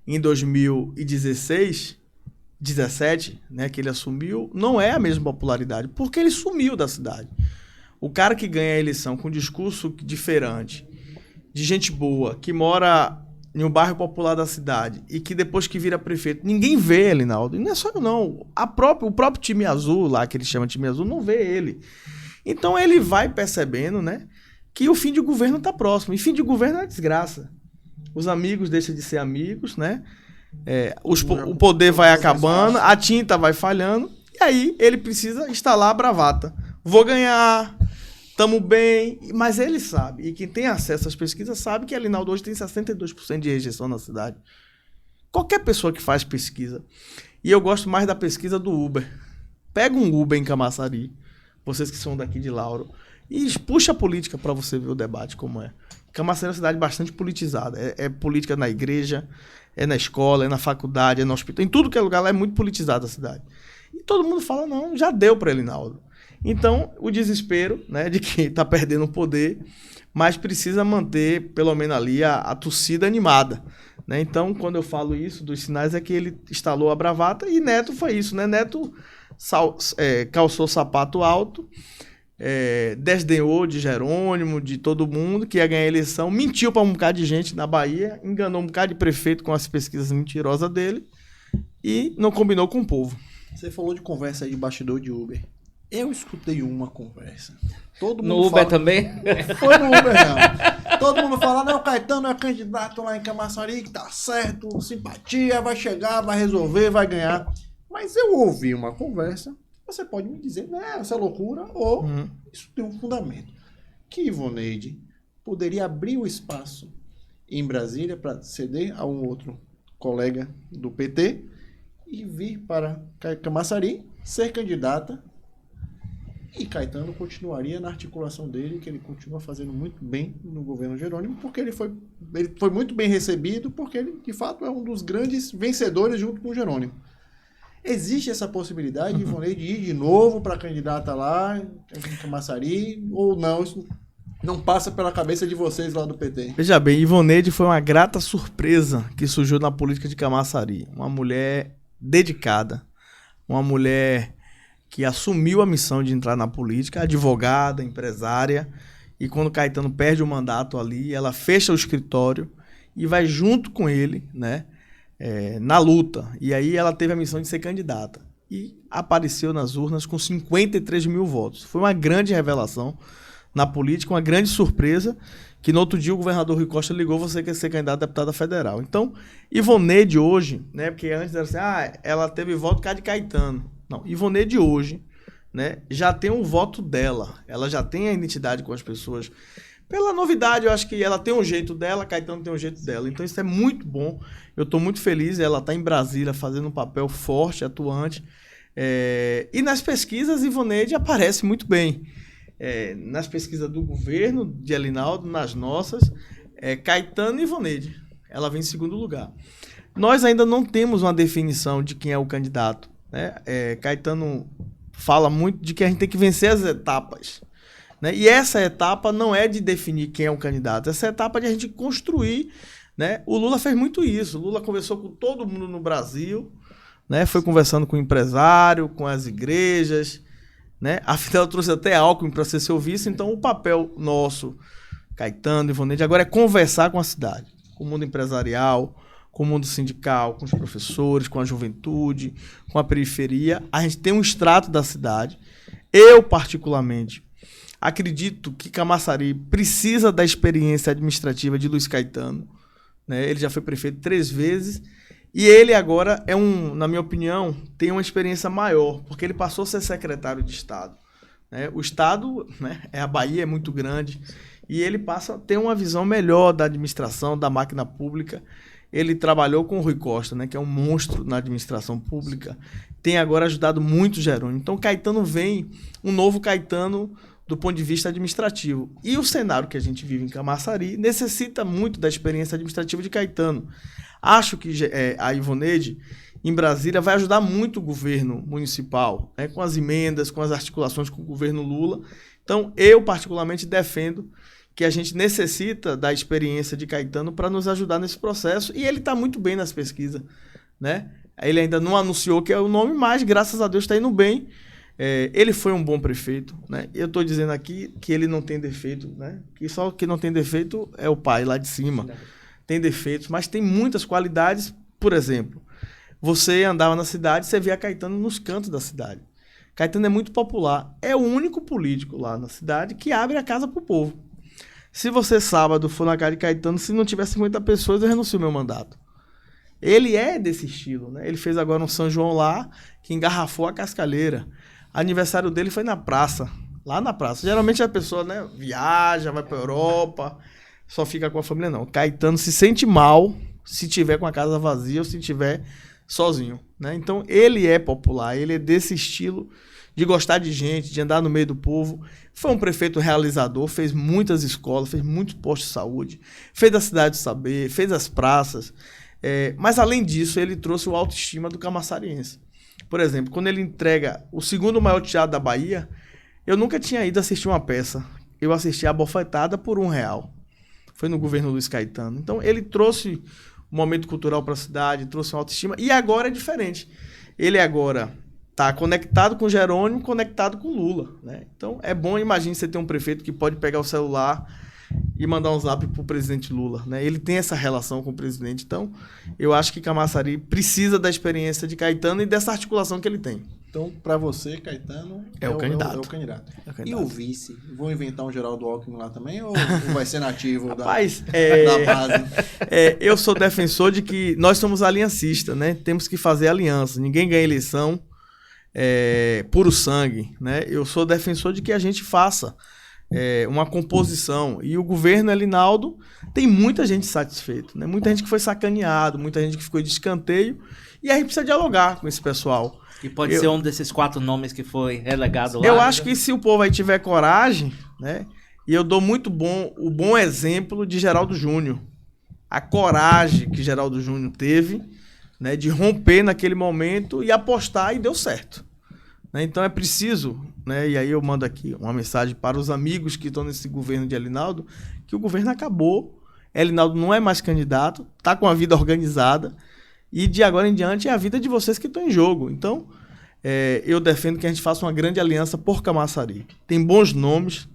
em 2016, 17, né, que ele assumiu, não é a mesma popularidade, porque ele sumiu da cidade. O cara que ganha a eleição com um discurso diferente, de gente boa, que mora em um bairro popular da cidade e que depois que vira prefeito, ninguém vê Elinaldo. E não é só eu, não. O próprio time azul lá, que ele chama de time azul, não vê ele. Então ele vai percebendo, né, que o fim de governo está próximo. E fim de governo é desgraça. Os amigos deixam de ser amigos, né? O poder vai acabando, a tinta vai falhando, e aí ele precisa instalar a bravata. Vou ganhar, tamo bem, mas ele sabe, e quem tem acesso às pesquisas sabe que Elinaldo hoje tem 62% de rejeição na cidade. Qualquer pessoa que faz pesquisa, e eu gosto mais da pesquisa do Uber. Pega um Uber em Camaçari, vocês que são daqui de Lauro, e puxa a política para você ver o debate como é. Camaçari é uma cidade bastante politizada, é política na igreja, é na escola, é na faculdade, é no hospital, em tudo que é lugar lá é muito politizada a cidade. E todo mundo fala, não, já deu para Elinaldo. Então, o desespero, né, de quem está perdendo o poder, mas precisa manter, pelo menos ali, a torcida animada. Né? Então, quando eu falo isso, dos sinais, é que ele instalou a bravata e Neto foi isso. Né? Neto calçou sapato alto, desdenhou de Jerônimo, de todo mundo que ia ganhar a eleição, mentiu para um bocado de gente na Bahia, enganou um bocado de prefeito com as pesquisas mentirosas dele e não combinou com o povo. Você falou de conversa aí de bastidor de Uber. Eu escutei uma conversa. Todo mundo No Uber também? Foi no Uber, não. Todo mundo fala, não, o Caetano é candidato lá em Camaçari, que tá certo, simpatia, vai chegar, vai resolver, vai ganhar. Mas eu ouvi uma conversa, você pode me dizer, né, essa é loucura, ou isso tem um fundamento. Que Ivoneide poderia abrir o espaço em Brasília para ceder a um outro colega do PT e vir para Camaçari ser candidata. E Caetano continuaria na articulação dele, que ele continua fazendo muito bem no governo Jerônimo, porque ele foi muito bem recebido, porque ele, de fato, é um dos grandes vencedores junto com o Jerônimo. Existe essa possibilidade de Ivoneide ir de novo para candidata lá em Camaçari, ou não? Isso não passa pela cabeça de vocês lá do PT? Veja bem, Ivoneide foi uma grata surpresa que surgiu na política de Camaçari. Uma mulher dedicada, uma mulher que assumiu a missão de entrar na política, advogada, empresária, e quando Caetano perde o mandato ali, ela fecha o escritório e vai junto com ele, né, na luta. E aí ela teve a missão de ser candidata. E apareceu nas urnas com 53 mil votos. Foi uma grande revelação na política, uma grande surpresa, que no outro dia o governador Rui Costa ligou, você quer ser candidato a deputada federal. Então, Ivoneide hoje, né, porque antes era assim, ela teve voto por causa de Caetano. Não, Ivoneide hoje, né, já tem um voto dela, ela já tem a identidade com as pessoas. Pela novidade, eu acho que ela tem um jeito dela, Caetano tem um jeito dela. Então isso é muito bom, eu estou muito feliz, ela está em Brasília fazendo um papel forte, atuante. E nas pesquisas, Ivoneide aparece muito bem. Nas pesquisas do governo, de Elinaldo, nas nossas, Caetano e Ivoneide. Ela vem em segundo lugar. Nós ainda não temos uma definição de quem é o candidato. Né? Caetano fala muito de que a gente tem que vencer as etapas, né? E essa etapa não é de definir quem é o candidato, essa etapa é de a gente construir, né? O Lula fez muito isso, o Lula conversou com todo mundo no Brasil, né? Foi conversando com o empresário, com as igrejas, né? Afinal trouxe até Alckmin para ser seu vice, então o papel nosso, Caetano, Ivoneide, agora é conversar com a cidade, com o mundo empresarial, com o mundo sindical, com os professores, com a juventude, com a periferia. A gente tem um extrato da cidade. Eu, particularmente, acredito que Camaçari precisa da experiência administrativa de Luiz Caetano. Né? Ele já foi prefeito 3 vezes e ele agora na minha opinião, tem uma experiência maior, porque ele passou a ser secretário de Estado. Né? O Estado, né, a Bahia é muito grande e ele passa a ter uma visão melhor da administração, da máquina pública. Ele trabalhou com o Rui Costa, né, que é um monstro na administração pública. Tem agora ajudado muito o Jerônimo. Então, Caetano vem, um novo Caetano do ponto de vista administrativo. E o cenário que a gente vive em Camaçari necessita muito da experiência administrativa de Caetano. Acho que a Ivoneide, em Brasília, vai ajudar muito o governo municipal, né, com as emendas, com as articulações com o governo Lula. Então, eu particularmente defendo que a gente necessita da experiência de Caetano para nos ajudar nesse processo, e ele está muito bem nas pesquisas, né? Ele ainda não anunciou que é o nome, mas graças a Deus está indo bem. Ele foi um bom prefeito, né? Eu estou dizendo aqui que ele não tem defeito, né? Que só que não tem defeito é o pai lá de cima. Tem defeitos, mas tem muitas qualidades. Por exemplo, você andava na cidade, você via Caetano nos cantos da cidade. Caetano é muito popular, é o único político lá na cidade que abre a casa para o povo. Se você sábado for na casa de Caetano, se não tiver 50 pessoas, eu renuncio o meu mandato. Ele é desse estilo, né? Ele fez agora um São João lá, que engarrafou a Cascalheira. Aniversário dele foi na praça, lá na praça. Geralmente a pessoa, né, viaja, vai pra Europa, só fica com a família, não. Caetano se sente mal se tiver com a casa vazia ou se tiver sozinho, né? Então ele é popular, ele é desse estilo de gostar de gente, de andar no meio do povo. Foi um prefeito realizador, fez muitas escolas, fez muitos postos de saúde, fez a Cidade do Saber, fez as praças. Mas, além disso, ele trouxe o autoestima do camaçariense. Por exemplo, quando ele entrega o segundo maior teatro da Bahia, eu nunca tinha ido assistir uma peça. Eu assisti a Bofetada por R$1. Foi no governo Luiz Caetano. Então, ele trouxe um momento cultural para a cidade, trouxe uma autoestima. E agora é diferente. Ele agora está conectado com Jerônimo, conectado com Lula, né? Então, é bom, imagine você ter um prefeito que pode pegar o celular e mandar um zap para o presidente Lula, né? Ele tem essa relação com o presidente. Então, eu acho que Camaçari precisa da experiência de Caetano e dessa articulação que ele tem. Então, para você, Caetano, É o candidato. É o candidato. É o candidato. E o vice? Vão inventar um Geraldo Alckmin lá também? Ou vai ser nativo Rapaz, da base? Eu sou defensor de que nós somos aliancistas, né? Temos que fazer aliança. Ninguém ganha eleição puro sangue, né? Eu sou defensor de que a gente faça uma composição. E o governo Elinaldo tem muita gente satisfeita, né? Muita gente que foi sacaneado, muita gente que ficou de escanteio. E a gente precisa dialogar com esse pessoal. E pode ser um desses 4 nomes que foi relegado lá. Eu acho que se o povo aí tiver coragem, né? E eu dou o bom exemplo de Geraldo Júnior. A coragem que Geraldo Júnior teve, né, de romper naquele momento e apostar, e deu certo. Né? Então é preciso, né, e aí eu mando aqui uma mensagem para os amigos que estão nesse governo de Elinaldo, que o governo acabou, Elinaldo não é mais candidato, está com a vida organizada, e de agora em diante é a vida de vocês que estão em jogo. Então, eu defendo que a gente faça uma grande aliança por Camaçari. Tem bons nomes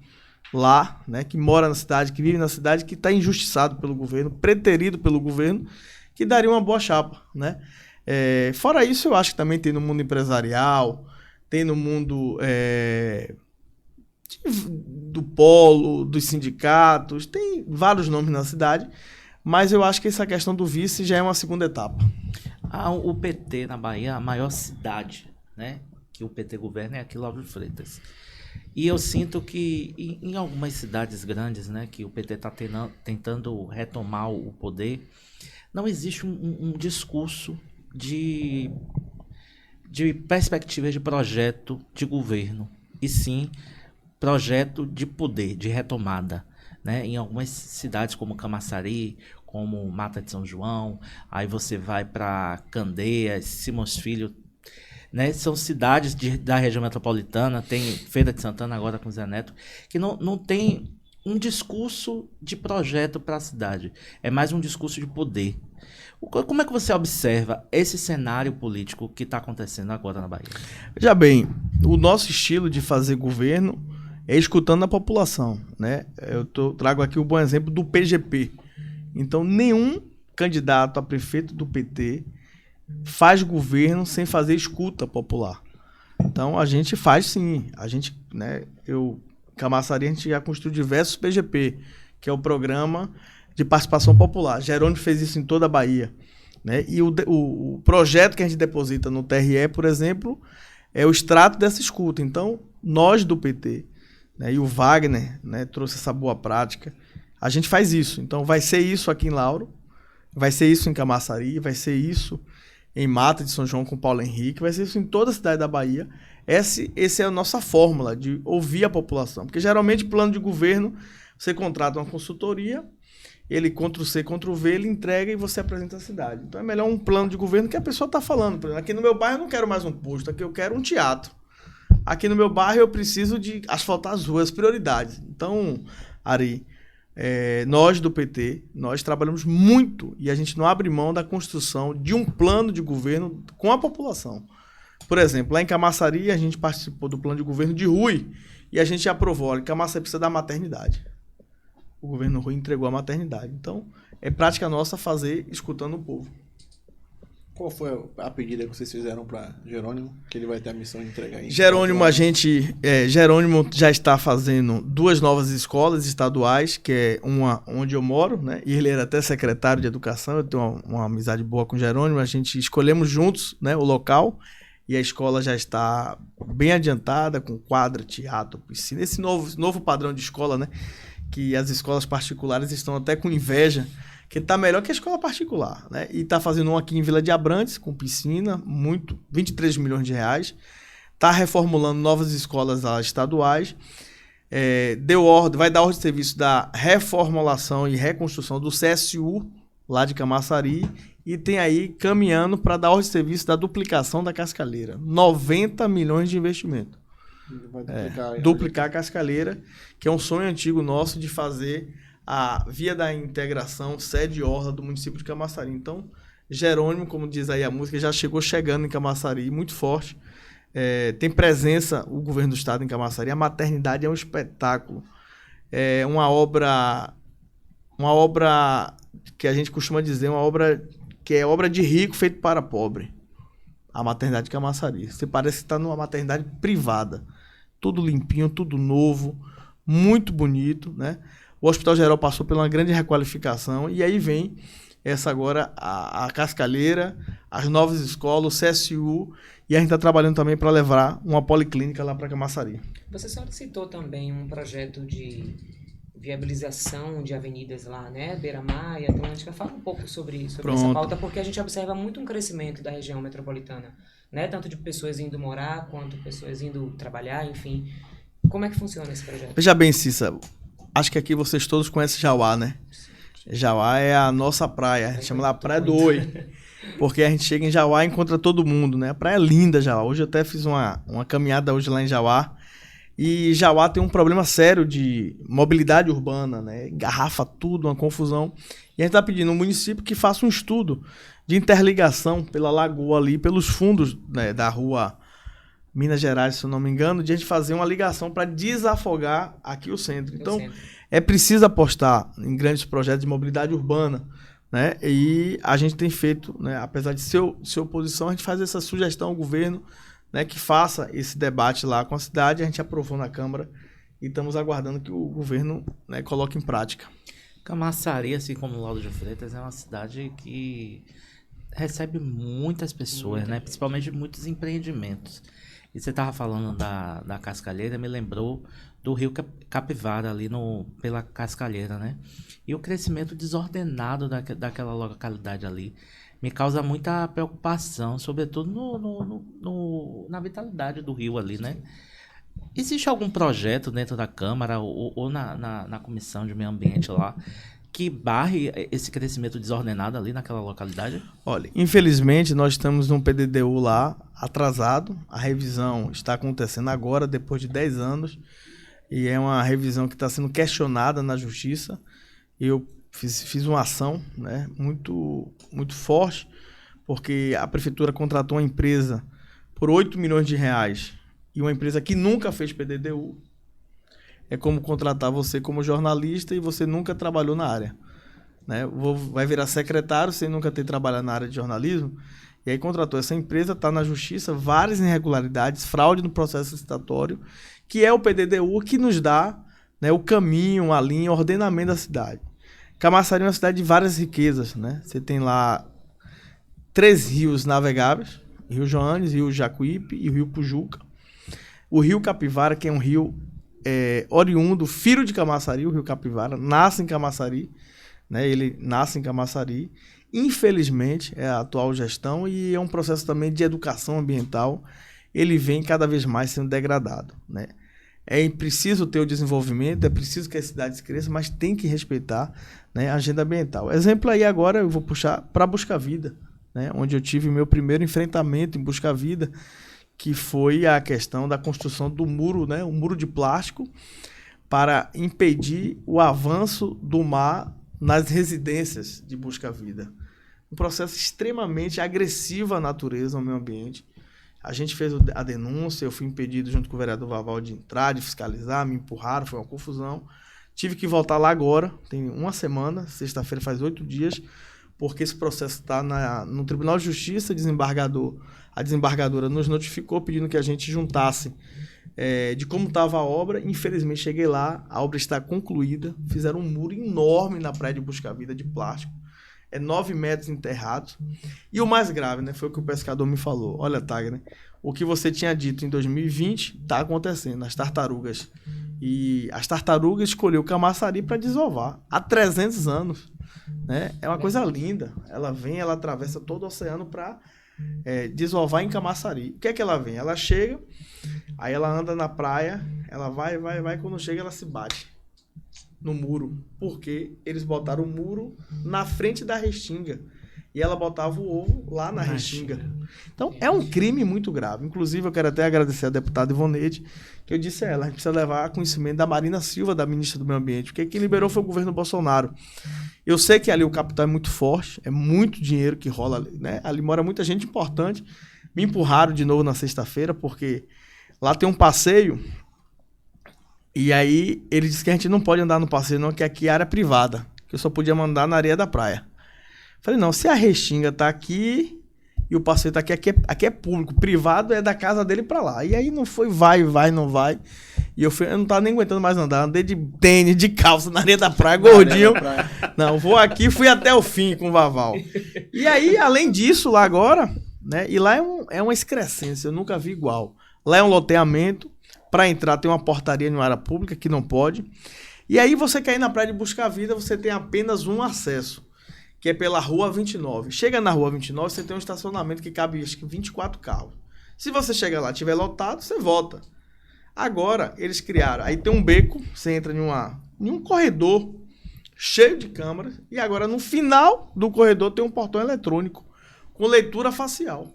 lá, né, que mora na cidade, que vive na cidade, que está injustiçado pelo governo, preterido pelo governo, que daria uma boa chapa, né? Fora isso, eu acho que também tem no mundo empresarial, tem no mundo do polo, dos sindicatos, tem vários nomes na cidade, mas eu acho que essa questão do vice já é uma segunda etapa. O PT na Bahia, a maior cidade, né, que o PT governa é aqui, Lauro de Freitas. E eu sinto que em algumas cidades grandes, né, que o PT está tentando retomar o poder, não existe um discurso de perspectiva de projeto de governo, e sim projeto de poder, de retomada. Né? Em algumas cidades como Camaçari, como Mata de São João, aí você vai para Candeias, Simões Filho, né? São cidades da região metropolitana, tem Feira de Santana agora com Zé Neto, que não tem um discurso de projeto para a cidade, é mais um discurso de poder. Como é que você observa esse cenário político que está acontecendo agora na Bahia? Veja bem, o nosso estilo de fazer governo é escutando a população, né? Eu trago aqui o bom exemplo do PGP. Então, nenhum candidato a prefeito do PT faz governo sem fazer escuta popular. Então, a gente faz sim. A gente, né? Camaçari, a gente já construiu diversos PGP, que é o Programa de Participação Popular. Jerônimo fez isso em toda a Bahia, né? E o projeto que a gente deposita no TRE, por exemplo, é o extrato dessa escuta. Então, nós do PT, né, e o Wagner, né, trouxe essa boa prática, a gente faz isso. Então, vai ser isso aqui em Lauro, vai ser isso em Camaçari, vai ser isso em Mata de São João com Paulo Henrique, vai ser isso em toda a cidade da Bahia. Essa é a nossa fórmula de ouvir a população. Porque, geralmente, plano de governo, você contrata uma consultoria, ele Ctrl-C, Ctrl-V, ele entrega e você apresenta a cidade. Então, é melhor um plano de governo que a pessoa está falando. Por exemplo, aqui no meu bairro eu não quero mais um posto, aqui eu quero um teatro. Aqui no meu bairro eu preciso de asfaltar as ruas, prioridades. Então, Ari, nós do PT, nós trabalhamos muito e a gente não abre mão da construção de um plano de governo com a população. Por exemplo, lá em Camaçari a gente participou do plano de governo de Rui e a gente aprovou, olha, Camaçari precisa da maternidade. O governo Rui entregou a maternidade. Então, é prática nossa fazer escutando o povo. Qual foi a pedida que vocês fizeram para Jerônimo, que ele vai ter a missão de entregar aí? Jerônimo, Jerônimo já está fazendo 2 novas escolas estaduais, que é uma onde eu moro, né? E ele era até secretário de educação, eu tenho uma amizade boa com Jerônimo, a gente escolhemos juntos, né, o local, e a escola já está bem adiantada, com quadra, teatro, piscina, esse novo padrão de escola, né? Que as escolas particulares estão até com inveja, que está melhor que a escola particular, né? E está fazendo um aqui em Vila de Abrantes, com piscina, 23 milhões de reais. Está reformulando novas escolas estaduais. Vai dar ordem de serviço da reformulação e reconstrução do CSU, lá de Camaçari, e tem aí caminhando para dar ordem de serviço da duplicação da Cascalheira. 90 milhões de investimento. Vai duplicar, Duplicar a Cascalheira, que é um sonho antigo nosso de fazer a via da integração sede e orla do município de Camaçari. Então, Jerônimo, como diz aí a música, já chegando em Camaçari, muito forte. Tem presença o governo do estado em Camaçari. A maternidade é um espetáculo. É uma obra que a gente costuma dizer, uma obra que é obra de rico feito para pobre. A maternidade de Camaçari. Você parece que está numa maternidade privada. Tudo limpinho, tudo novo, muito bonito, né? O Hospital Geral passou por uma grande requalificação e aí vem essa agora a Cascalheira, as novas escolas, o CSU, e a gente está trabalhando também para levar uma policlínica lá para Camaçari. Você só citou também um projeto de viabilização de avenidas lá, né? Beira-Mar e Atlântica. Fala um pouco sobre essa pauta, porque a gente observa muito um crescimento da região metropolitana, né? Tanto de pessoas indo morar, quanto pessoas indo trabalhar, enfim. Como é que funciona esse projeto? Veja bem, Cissa, acho que aqui vocês todos conhecem Jauá, né? Jauá é a nossa praia, a gente chama lá Praia do Oi, porque a gente chega em Jauá e encontra todo mundo, né? A praia é linda, Jauá. Hoje eu até fiz uma caminhada hoje lá em Jauá, e Jauá tem um problema sério de mobilidade urbana, né? Engarrafa tudo, uma confusão. E a gente está pedindo ao município que faça um estudo de interligação pela lagoa ali, pelos fundos, né, da rua Minas Gerais, se eu não me engano, de a gente fazer uma ligação para desafogar aqui o centro. Então, é preciso apostar em grandes projetos de mobilidade urbana, né? E a gente tem feito, né, apesar de ser oposição, a gente faz essa sugestão ao governo, né, que faça esse debate lá com a cidade. A gente aprovou na Câmara e estamos aguardando que o governo, né, coloque em prática. Camaçari, assim como Lauro de Freitas, é uma cidade que recebe muitas pessoas, né? Principalmente muitos empreendimentos. E você estava falando da Cascalheira, me lembrou do Rio Capivara, ali pela Cascalheira, né? E o crescimento desordenado daquela localidade ali me causa muita preocupação, sobretudo na vitalidade do rio ali, né? Existe algum projeto dentro da Câmara ou na Comissão de Meio Ambiente lá que barre esse crescimento desordenado ali naquela localidade? Olha, infelizmente nós estamos num PDDU lá atrasado. A revisão está acontecendo agora, depois de 10 anos. E é uma revisão que está sendo questionada na Justiça. Eu fiz uma ação, né, muito, muito forte, porque a Prefeitura contratou uma empresa por 8 milhões de reais. E uma empresa que nunca fez PDDU. É como contratar você como jornalista e você nunca trabalhou na área, né? Vai virar secretário sem nunca ter trabalhado na área de jornalismo. E aí contratou essa empresa, está na Justiça, várias irregularidades, fraude no processo licitatório, que é o PDDU que nos dá, né, o caminho, a linha, o ordenamento da cidade. Camaçari é uma cidade de várias riquezas, né? Você tem lá 3 rios navegáveis, Rio Joanes, Rio Jacuípe e o Rio Pujuca. O Rio Capivara, que é um rio oriundo, filho de Camaçari, o Rio Capivara, nasce em Camaçari, né? Ele nasce em Camaçari. Infelizmente, é a atual gestão e é um processo também de educação ambiental. Ele vem cada vez mais sendo degradado, né? É preciso ter o desenvolvimento, é preciso que as cidades cresçam, mas tem que respeitar, né, a agenda ambiental. Exemplo aí agora, eu vou puxar para Busca Vida, né, onde eu tive meu primeiro enfrentamento em Busca Vida, que foi a questão da construção do muro, né, um muro de plástico, para impedir o avanço do mar nas residências de Busca Vida. Um processo extremamente agressivo à natureza, ao meio ambiente. A gente fez a denúncia, eu fui impedido junto com o vereador Vaval de entrar, de fiscalizar, me empurraram, foi uma confusão. Tive que voltar lá agora, tem uma semana, sexta-feira faz 8 dias, porque esse processo está no Tribunal de Justiça, a desembargadora nos notificou pedindo que a gente juntasse de como estava a obra. Infelizmente cheguei lá, a obra está concluída, fizeram um muro enorme na praia de Busca Vida de plástico, 9 metros enterrados. E o mais grave, né, foi o que o pescador me falou. Olha, Tagner, o que você tinha dito em 2020 está acontecendo, as tartarugas. E as tartarugas escolheu Camaçari para desovar há 300 anos. Né? É uma coisa linda. Ela vem, ela atravessa todo o oceano para desovar em Camaçari. O que é que ela vem? Ela chega, aí ela anda na praia, ela vai, quando chega ela se bate no muro, porque eles botaram o muro na frente da restinga. e ela botava o ovo lá na Restinga. Então, é um crime muito grave. Inclusive, eu quero até agradecer a deputada Ivonete, que eu disse a ela, a gente precisa levar conhecimento da Marina Silva, da ministra do Meio Ambiente, porque quem liberou foi o governo Bolsonaro. Eu sei que ali o capital é muito forte, é muito dinheiro que rola ali, né? Ali mora muita gente importante. Me empurraram de novo na sexta-feira, porque lá tem um passeio, e aí ele disse que a gente não pode andar no passeio não, que aqui é área privada, que eu só podia mandar na areia da praia. Falei, não, se a Restinga tá aqui e o passeio tá aqui é público, privado é da casa dele pra lá. E aí não foi, vai, não vai. E eu não tava nem aguentando mais andar, andei de tênis, de calça na areia da praia, gordinho. Não, vou aqui, fui até o fim com o Vaval. E aí, além disso, lá agora, né, e lá é uma excrescência, eu nunca vi igual. Lá é um loteamento, pra entrar tem uma portaria em uma área pública que não pode. E aí você quer ir na praia de Buscar Vida, você tem apenas um acesso, que é pela Rua 29. Chega na Rua 29, você tem um estacionamento que cabe, acho que 24 carros. Se você chegar lá e estiver lotado, você volta. Agora, eles criaram, aí tem um beco, você entra em um corredor cheio de câmeras, e agora no final do corredor tem um portão eletrônico com leitura facial.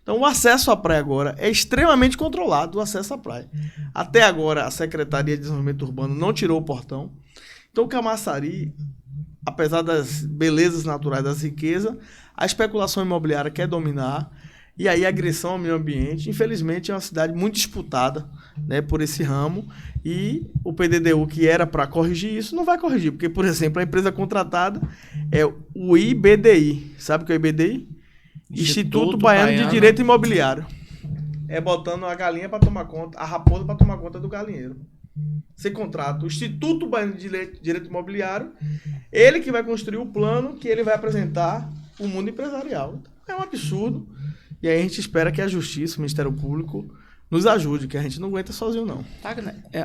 Então, o acesso à praia agora é extremamente controlado, o acesso à praia. Até agora, a Secretaria de Desenvolvimento Urbano não tirou o portão. Então, o Camaçari, apesar das belezas naturais, das riquezas, a especulação imobiliária quer dominar, e aí a agressão ao meio ambiente. Infelizmente, é uma cidade muito disputada, né, por esse ramo, e o PDDU, que era para corrigir isso, não vai corrigir, porque, por exemplo, a empresa contratada é o IBDI. Sabe o que é o IBDI? Instituto Baiano de Direito Imobiliário. É botando a galinha para tomar conta, a raposa para tomar conta do galinheiro. Você contrata o Instituto Baiano de Direito Imobiliário, ele que vai construir o plano que ele vai apresentar o mundo empresarial. Então, é um absurdo. E aí a gente espera que a Justiça, o Ministério Público, nos ajude, que a gente não aguenta sozinho, não.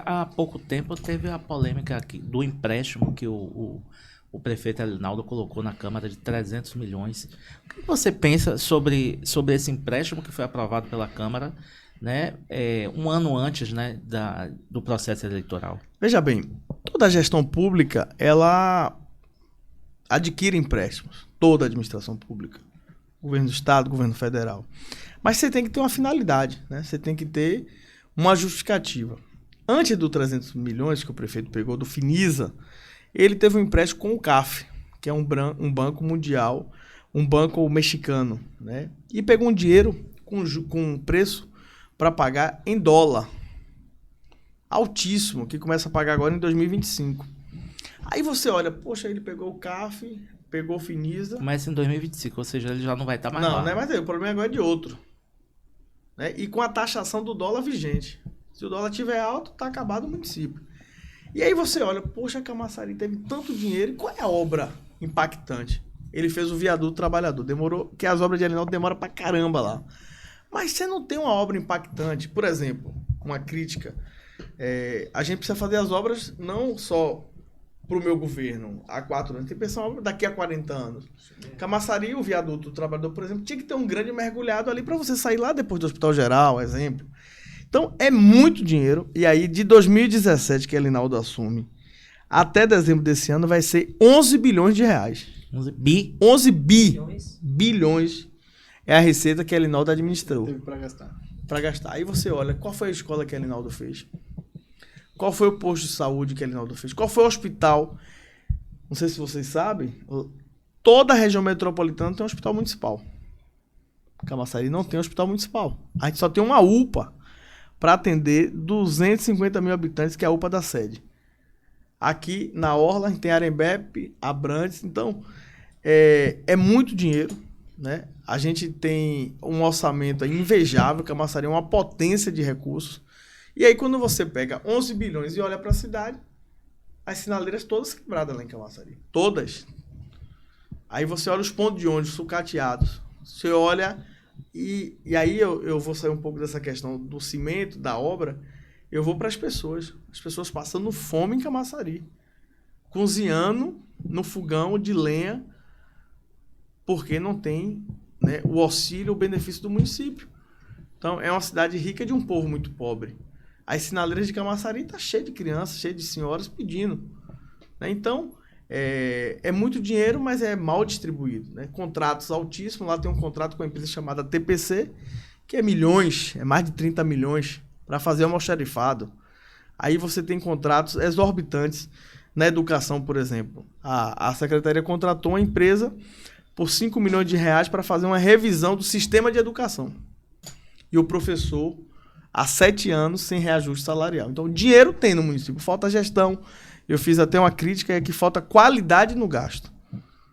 Há pouco tempo teve a polêmica aqui do empréstimo que o prefeito Alinaldo colocou na Câmara de 300 milhões. O que você pensa sobre esse empréstimo que foi aprovado pela Câmara, né, um ano antes, né, do processo eleitoral? Veja bem, toda a gestão pública, ela adquire empréstimos. Toda a administração pública. Governo do Estado, governo federal. Mas você tem que ter uma finalidade, né? Você tem que ter uma justificativa. Antes do 300 milhões que o prefeito pegou do Finisa, ele teve um empréstimo com o CAF, que é um banco mundial, um banco mexicano, né? E pegou um dinheiro com um preço para pagar em dólar. Altíssimo, que começa a pagar agora em 2025. Aí você olha, poxa, ele pegou o CAF, pegou o Finisa. Mas em 2025, ou seja, ele já não vai estar mais lá. Não é mais ele, o problema agora é de outro. Né? E com a taxação do dólar vigente. Se o dólar estiver alto, está acabado o município. E aí você olha, poxa, Camaçari teve tanto dinheiro, e qual é a obra impactante? Ele fez o viaduto trabalhador, demorou, que as obras de Alinaldo demoram pra caramba lá. Mas você não tem uma obra impactante, por exemplo, uma crítica, a gente precisa fazer as obras não só pro meu governo há 4 anos, tem que pensar uma obra daqui a 40 anos. Camaçari, o viaduto trabalhador, por exemplo, tinha que ter um grande mergulhado ali para você sair lá depois do Hospital Geral, exemplo. Então, é muito dinheiro. E aí, de 2017, que a Alinaldo assume, até dezembro desse ano, vai ser 11 bilhões de reais. 11 bilhões é a receita que a Alinaldo administrou. Teve para gastar. Para gastar. Aí você olha, qual foi a escola que a Alinaldo fez? Qual foi o posto de saúde que a Alinaldo fez? Qual foi o hospital? Não sei se vocês sabem, toda a região metropolitana tem um hospital municipal. Camaçari não tem um hospital municipal. A gente só tem uma UPA para atender 250 mil habitantes, que é a UPA da sede. Aqui na Orla, a gente tem Arembepe, Abrantes, então é muito dinheiro, né? A gente tem um orçamento invejável, Camaçari é uma potência de recursos. E aí quando você pega 11 bilhões e olha para a cidade, as sinaleiras todas quebradas lá em Camaçari. Todas. Aí você olha os pontos de ônibus sucateados. Você olha... E aí eu vou sair um pouco dessa questão do cimento, da obra, eu vou para as pessoas passando fome em Camaçari, cozinhando no fogão de lenha, porque não tem, né, o auxílio, o benefício do município. Então é uma cidade rica de um povo muito pobre. As sinaleiras de Camaçari estão cheias de crianças, cheias de senhoras pedindo. Né? Então é muito dinheiro, mas é mal distribuído, né? Contratos altíssimos, lá tem um contrato com uma empresa chamada TPC, que é milhões, é mais de 30 milhões para fazer almoxarifado. Aí você tem contratos exorbitantes na educação, por exemplo. A secretaria contratou uma empresa por 5 milhões de reais para fazer uma revisão do sistema de educação. E o professor, há 7 anos, sem reajuste salarial. Então, dinheiro tem no município, falta gestão. Eu fiz até uma crítica, é que falta qualidade no gasto.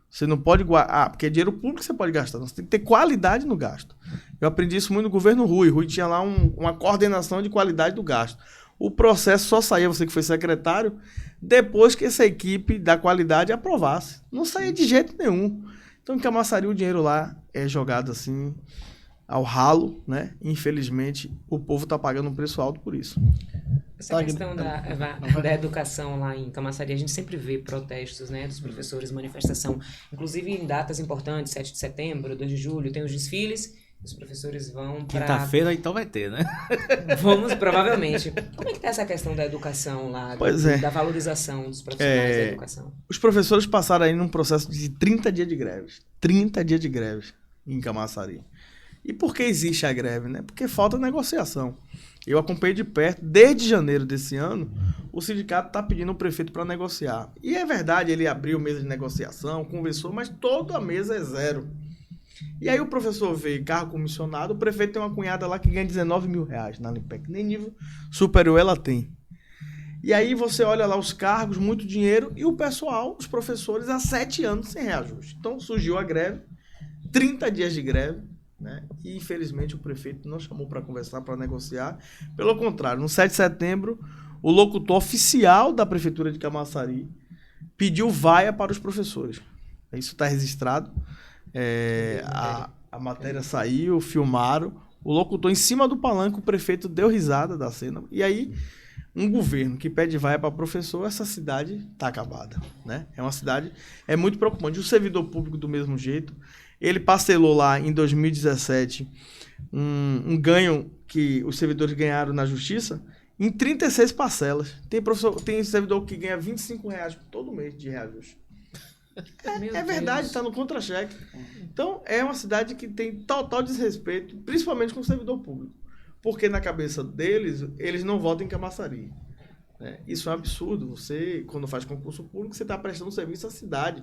Você não pode... porque é dinheiro público você pode gastar. Você tem que ter qualidade no gasto. Eu aprendi isso muito no governo Rui. Rui tinha lá uma coordenação de qualidade do gasto. O processo só saía, você que foi secretário, depois que essa equipe da qualidade aprovasse. Não saía de jeito nenhum. Então, em Camaçari, o dinheiro lá é jogado assim ao ralo, né? Infelizmente, o povo está pagando um preço alto por isso. Essa questão da educação lá em Camaçari, a gente sempre vê protestos, né, dos professores, manifestação, inclusive em datas importantes, 7 de setembro, 2 de julho, tem os desfiles, os professores vão para... Quinta-feira, então vai ter, né? Vamos, provavelmente. Como é que tá essa questão da educação lá, da valorização dos profissionais da educação? Os professores passaram aí num processo de 30 dias de greve. 30 dias de greve em Camaçari. E por que existe a greve, né? Porque falta negociação. Eu acompanhei de perto, desde janeiro desse ano, o sindicato está pedindo o prefeito para negociar. E é verdade, ele abriu mesa de negociação, conversou, mas toda a mesa é zero. E aí o professor veio, cargo comissionado, o prefeito tem uma cunhada lá que ganha 19 mil reais na Limpec. Nem nível superior ela tem. E aí você olha lá os cargos, muito dinheiro, e o pessoal, os professores, há 7 anos sem reajuste. Então surgiu a greve, 30 dias de greve, né? E infelizmente o prefeito não chamou para conversar, para negociar. Pelo contrário, no 7 de setembro, o locutor oficial da Prefeitura de Camaçari pediu vaia para os professores. Isso está registrado. A matéria saiu, filmaram. O locutor em cima do palanque, o prefeito deu risada da cena. E aí, um governo que pede vaia para professor, essa cidade está acabada, né? É uma cidade, é muito preocupante. O servidor público do mesmo jeito. Ele parcelou lá em 2017 um ganho que os servidores ganharam na justiça em 36 parcelas. Tem servidor que ganha R$25 todo mês de reajuste. É verdade, está no contra-cheque. Então, é uma cidade que tem total desrespeito, principalmente com o servidor público. Porque na cabeça deles, eles não votam em Camaçari. Isso é um absurdo. Você, quando faz concurso público, você está prestando serviço à cidade,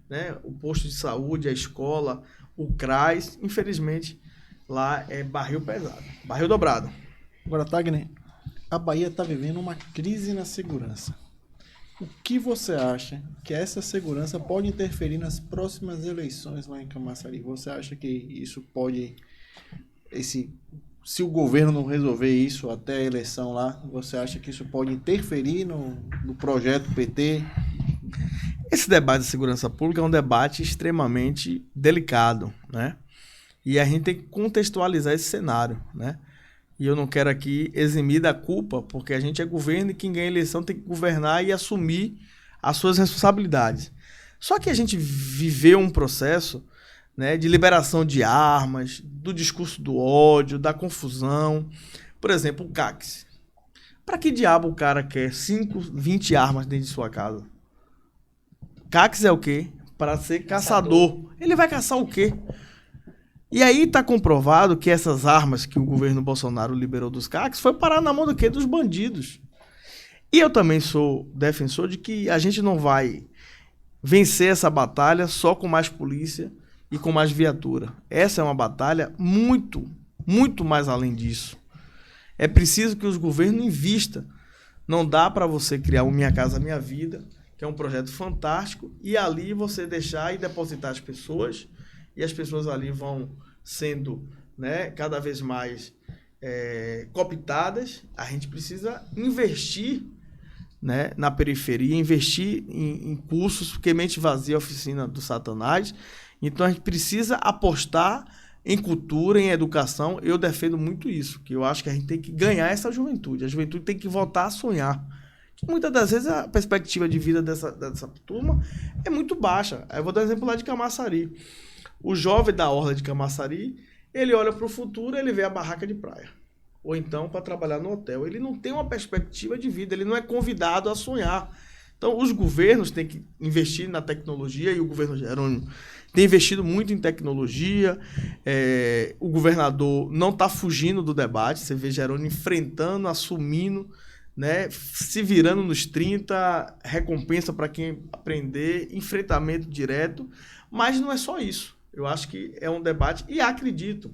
né? O posto de saúde, a escola, o CRAS, infelizmente, lá é barril pesado, barril dobrado. Agora, Tagner, a Bahia está vivendo uma crise na segurança. O que você acha que essa segurança pode interferir nas próximas eleições lá em Camaçari? Você acha que isso pode... Se o governo não resolver isso até a eleição lá, você acha que isso pode interferir no projeto PT? Esse debate de segurança pública é um debate extremamente delicado, né? E a gente tem que contextualizar esse cenário, né? E eu não quero aqui eximir da culpa, porque a gente é governo e quem ganha a eleição tem que governar e assumir as suas responsabilidades. Só que a gente viveu um processo, né, de liberação de armas, do discurso do ódio, da confusão. Por exemplo, o CACS. Para que diabo o cara quer 20 armas dentro de sua casa? CACS é o quê? Para ser caçador. Ele vai caçar o quê? E aí está comprovado que essas armas que o governo Bolsonaro liberou dos CACs foi parar na mão do quê? Dos bandidos. E eu também sou defensor de que a gente não vai vencer essa batalha só com mais polícia e com mais viatura. Essa é uma batalha muito, muito mais além disso. É preciso que os governos invistam. Não dá para você criar o Minha Casa Minha Vida, que é um projeto fantástico, e ali você deixar e depositar as pessoas, e as pessoas ali vão sendo, né, cada vez mais cooptadas. A gente precisa investir, né, na periferia, investir em cursos, porque mente vazia é a oficina do Satanás. Então a gente precisa apostar em cultura, em educação. Eu defendo muito isso, que eu acho que a gente tem que ganhar essa juventude. A juventude tem que voltar a sonhar. Que muitas das vezes a perspectiva de vida dessa turma é muito baixa. Eu vou dar um exemplo lá de Camaçari. O jovem da orla de Camaçari, ele olha para o futuro, ele vê a barraca de praia. Ou então para trabalhar no hotel. Ele não tem uma perspectiva de vida, ele não é convidado a sonhar. Então, os governos têm que investir na tecnologia, e o governo Jerônimo tem investido muito em tecnologia. O governador não está fugindo do debate. Você vê Jerônimo enfrentando, assumindo, né, se virando nos 30, recompensa para quem aprender, enfrentamento direto. Mas não é só isso. Eu acho que é um debate, e acredito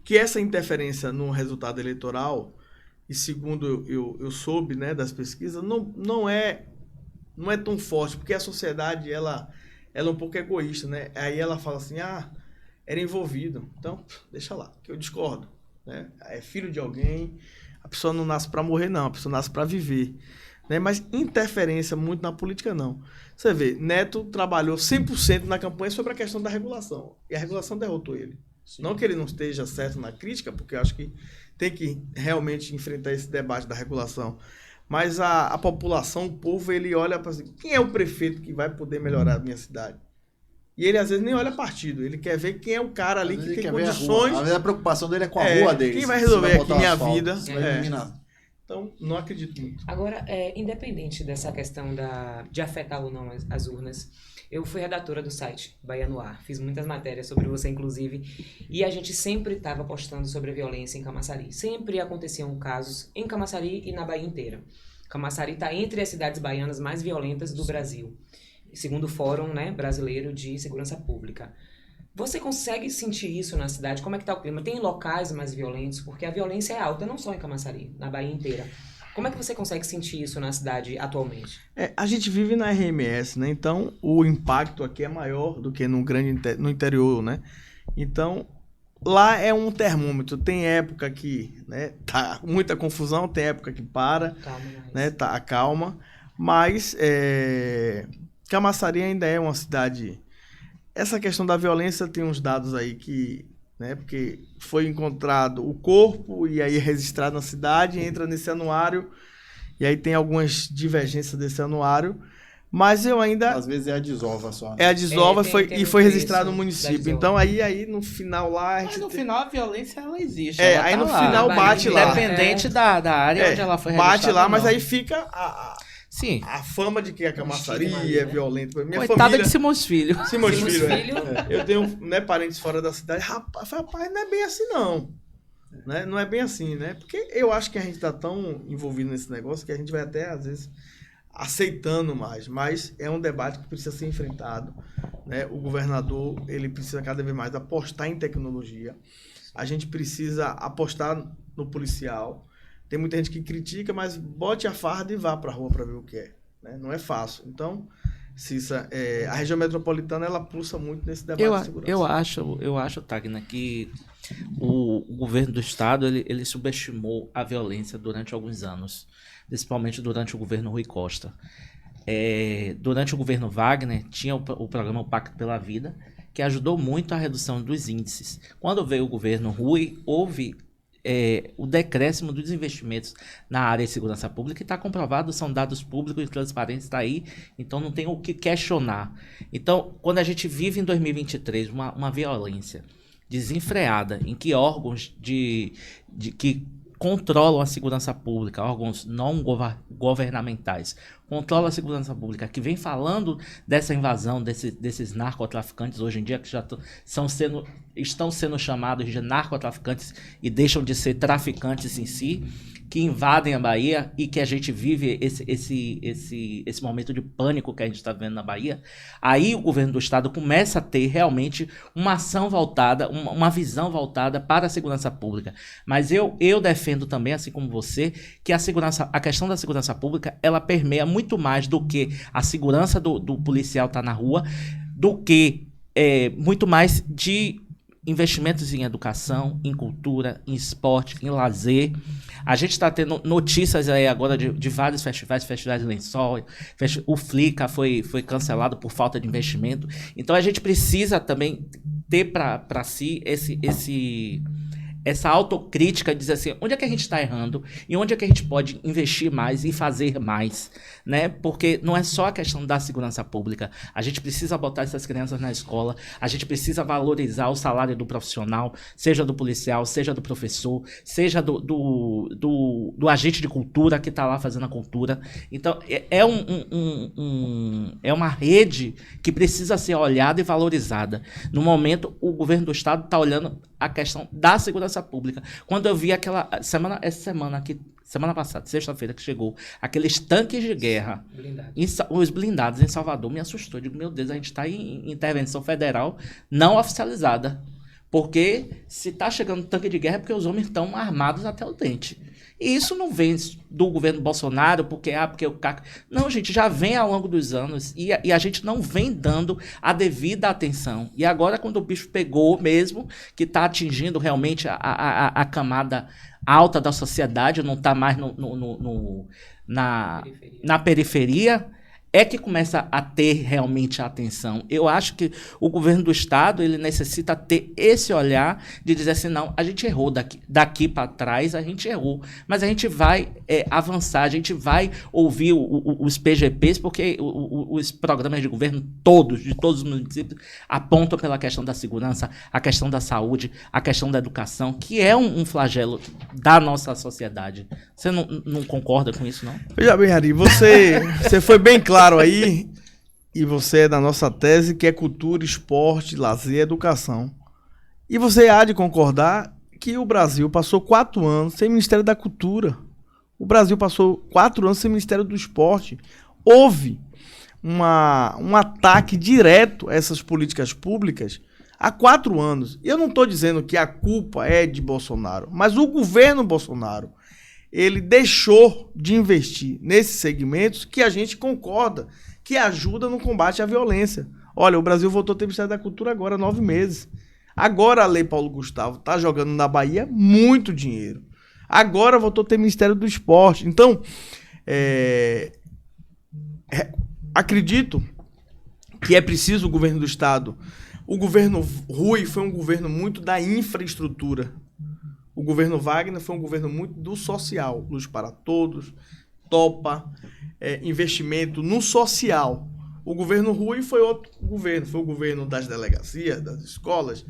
que essa interferência no resultado eleitoral, e segundo eu soube, né, das pesquisas, não é tão forte, porque a sociedade ela é um pouco egoísta, né? Aí ela fala assim, era envolvido, então deixa lá, que eu discordo, né? É filho de alguém, a pessoa não nasce para morrer, não, a pessoa nasce para viver, né? Mas interferência muito na política, não. Você vê, Neto trabalhou 100% na campanha sobre a questão da regulação, e a regulação derrotou ele. Sim. Não que ele não esteja certo na crítica, porque eu acho que tem que realmente enfrentar esse debate da regulação. Mas a população, o povo, ele olha para assim, quem é o prefeito que vai poder melhorar a minha cidade? E ele, às vezes, nem olha partido. Ele quer ver quem é o cara ali que tem condições. Às vezes a preocupação dele é com a rua dele. Quem vai resolver aqui minha vida? Eliminar. Então, não acredito muito. Agora, independente dessa questão de afetar ou não as urnas, eu fui redatora do site Bahia no Ar, fiz muitas matérias sobre você, inclusive, e a gente sempre estava postando sobre a violência em Camaçari. Sempre aconteciam casos em Camaçari e na Bahia inteira. Camaçari está entre as cidades baianas mais violentas do Brasil, segundo o Fórum, né, Brasileiro de Segurança Pública. Você consegue sentir isso na cidade? Como é que está o clima? Tem locais mais violentos? Porque a violência é alta, não só em Camaçari, na Bahia inteira. Como é que você consegue sentir isso na cidade atualmente? A gente vive na RMS, né? Então o impacto aqui é maior do que no interior, né? Então lá é um termômetro. Tem época que, né, tá muita confusão, tem época que para, né? Tá calma, mas Camaçari ainda é uma cidade. Essa questão da violência tem uns dados aí que, né, porque foi encontrado o corpo e aí é registrado na cidade, entra nesse anuário e aí tem algumas divergências desse anuário, mas eu ainda... Às vezes é a desova só. Né? É a desova e foi registrado no município. Então aí no final lá... Mas no final a violência ela existe. Aí tá no lá. final bate lá. Independente da área onde ela foi registrada. Bate lá, mas aí fica Sim. A fama de que a Camaçari é violenta. Minha Coitada família... de Simões Filho. Simões Filho. Eu tenho, né, parentes fora da cidade. Rapaz, não é bem assim, não. Né? Não é bem assim, né? Porque eu acho que a gente tá tão envolvido nesse negócio que a gente vai até, às vezes, aceitando mais. Mas é um debate que precisa ser enfrentado. Né? O governador, ele precisa cada vez mais apostar em tecnologia. A gente precisa apostar no policial. Tem muita gente que critica, mas bote a farda e vá para a rua para ver o que é. Né? Não é fácil. Então, Cissa, a região metropolitana ela pulsa muito nesse debate de segurança. Eu acho, Tagna, que o governo do estado ele subestimou a violência durante alguns anos, principalmente durante o governo Rui Costa. Durante o governo Wagner, tinha o programa Pacto pela Vida, que ajudou muito a redução dos índices. Quando veio o governo Rui, houve o decréscimo dos investimentos na área de segurança pública, que está comprovado, são dados públicos e transparentes, está aí, então não tem o que questionar. Então, quando a gente vive em 2023 uma violência desenfreada, em que órgãos que controlam a segurança pública, órgãos não governamentais, controlam a segurança pública, que vem falando dessa invasão desses narcotraficantes hoje em dia, que já estão sendo chamados de narcotraficantes e deixam de ser traficantes em si, que invadem a Bahia e que a gente vive esse momento de pânico que a gente está vendo na Bahia. Aí o governo do estado começa a ter realmente uma ação voltada, uma visão voltada para a segurança pública. Mas eu defendo também, assim como você, que a questão da segurança pública, ela permeia muito mais do que a segurança do policial estar na rua, do que muito mais de investimentos em educação, em cultura, em esporte, em lazer. A gente está tendo notícias aí agora de vários festivais de Lençol, o Flica foi cancelado por falta de investimento. Então a gente precisa também ter para si essa autocrítica, dizer assim, onde é que a gente está errando e onde é que a gente pode investir mais e fazer mais, né? Porque não é só a questão da segurança pública, a gente precisa botar essas crianças na escola, a gente precisa valorizar o salário do profissional, seja do policial, seja do professor, seja do agente de cultura que está lá fazendo a cultura. Então, é uma rede que precisa ser olhada e valorizada. No momento, o governo do estado está olhando a questão da segurança pública. Quando eu vi semana passada, sexta-feira que chegou, aqueles tanques de guerra, os blindados em Salvador, me assustou. Eu digo, meu Deus, a gente está em intervenção federal não oficializada. Porque se está chegando tanque de guerra é porque os homens estão armados até o dente. E isso não vem do governo Bolsonaro, porque o CAC... Não, gente, já vem ao longo dos anos e a gente não vem dando a devida atenção. E agora, quando o bicho pegou mesmo, que está atingindo realmente a camada alta da sociedade, não está mais na periferia, é que começa a ter realmente a atenção. Eu acho que o governo do estado ele necessita ter esse olhar de dizer assim, não, a gente errou daqui para trás, a gente errou, mas a gente vai avançar, a gente vai ouvir os PGPs, porque os programas de governo de todos os municípios, apontam pela questão da segurança, a questão da saúde, a questão da educação, que é um flagelo da nossa sociedade. Você não concorda com isso, não? Veja bem, Ari, você foi bem claro aí, e você é da nossa tese, que é cultura, esporte, lazer, educação. E você há de concordar que o Brasil passou 4 anos sem Ministério da Cultura. O Brasil passou 4 anos sem Ministério do Esporte. Houve um ataque direto a essas políticas públicas há 4 anos. E eu não estou dizendo que a culpa é de Bolsonaro, mas o governo Bolsonaro ele deixou de investir nesses segmentos que a gente concorda, que ajuda no combate à violência. Olha, o Brasil voltou a ter Ministério da Cultura agora há 9 meses. Agora a Lei Paulo Gustavo está jogando na Bahia muito dinheiro. Agora voltou a ter Ministério do Esporte. Então, acredito que é preciso o governo do estado. O governo Rui foi um governo muito da infraestrutura. O governo Wagner foi um governo muito do social, luz para todos, topa, investimento no social. O governo Rui foi outro governo, foi o governo das delegacias, das escolas,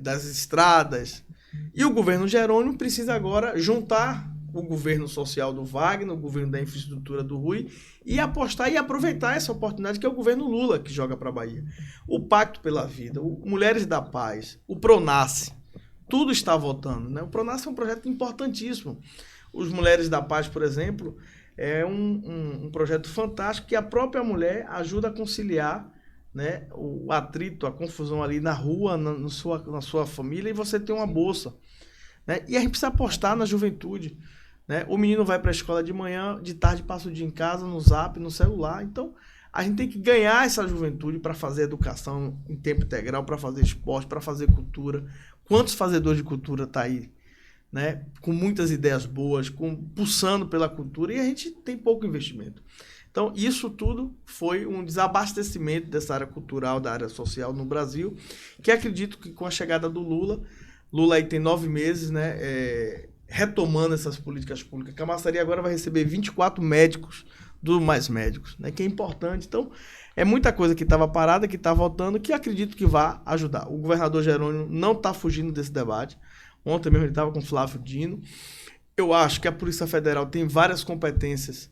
das estradas. E o governo Jerônimo precisa agora juntar o governo social do Wagner, o governo da infraestrutura do Rui, e apostar e aproveitar essa oportunidade que é o governo Lula que joga para a Bahia. O Pacto pela Vida, o Mulheres da Paz, o Pronasce, tudo está votando, né? O Pronasce é um projeto importantíssimo. Os Mulheres da Paz, por exemplo, é um projeto fantástico que a própria mulher ajuda a conciliar, né, o atrito, a confusão ali na rua, na sua família, e você tem uma bolsa, né? E a gente precisa apostar na juventude, né? O menino vai para a escola de manhã, de tarde passa o dia em casa, no Zap, no celular. Então, a gente tem que ganhar essa juventude para fazer educação em tempo integral, para fazer esporte, para fazer cultura. Quantos fazedores de cultura tá aí, né? Com muitas ideias boas, pulsando pela cultura, e a gente tem pouco investimento. Então, isso tudo foi um desabastecimento dessa área cultural, da área social no Brasil, que acredito que com a chegada do Lula aí tem 9 meses, né? Retomando essas políticas públicas. Camaçari agora vai receber 24 médicos do Mais Médicos, né? Que é importante. Então, é muita coisa que estava parada, que está voltando, que acredito que vai ajudar. O governador Jerônimo não está fugindo desse debate. Ontem mesmo ele estava com o Flávio Dino. Eu acho que a Polícia Federal tem várias competências,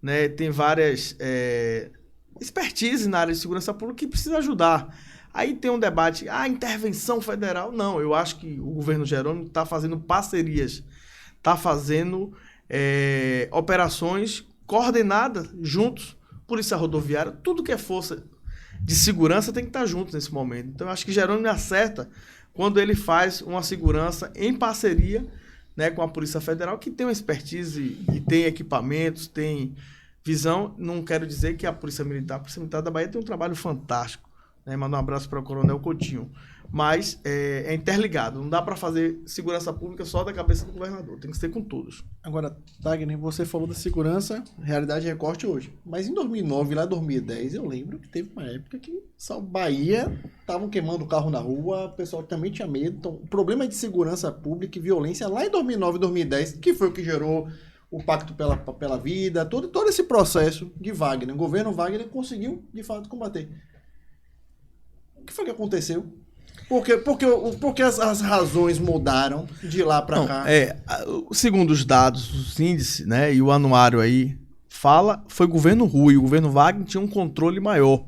né? Tem várias expertise na área de segurança pública que precisa ajudar. Aí tem um debate, intervenção federal. Não, eu acho que o governo Jerônimo está fazendo parcerias, está fazendo operações coordenadas juntos. Polícia Rodoviária, tudo que é força de segurança tem que estar junto nesse momento. Então, eu acho que Jerônimo acerta quando ele faz uma segurança em parceria, né, com a Polícia Federal, que tem uma expertise e tem equipamentos, tem visão. Não quero dizer que a Polícia Militar da Bahia tem um trabalho fantástico, né? Manda um abraço para o Coronel Coutinho. Mas é interligado. Não dá para fazer segurança pública só da cabeça do governador. Tem que ser com todos. Agora, Wagner, você falou da segurança, realidade e recorte hoje. Mas em 2009, lá em 2010, eu lembro que teve uma época que só Bahia estavam queimando o carro na rua, o pessoal também tinha medo. Então, problema de segurança pública e violência lá em 2009 e 2010, que foi o que gerou o Pacto pela Vida, todo esse processo de Wagner. O governo Wagner conseguiu, de fato, combater. O que foi que aconteceu? Porque as razões mudaram de lá para cá. Segundo os dados, os índices, né, e o anuário aí, foi o governo Rui. O governo Wagner tinha um controle maior.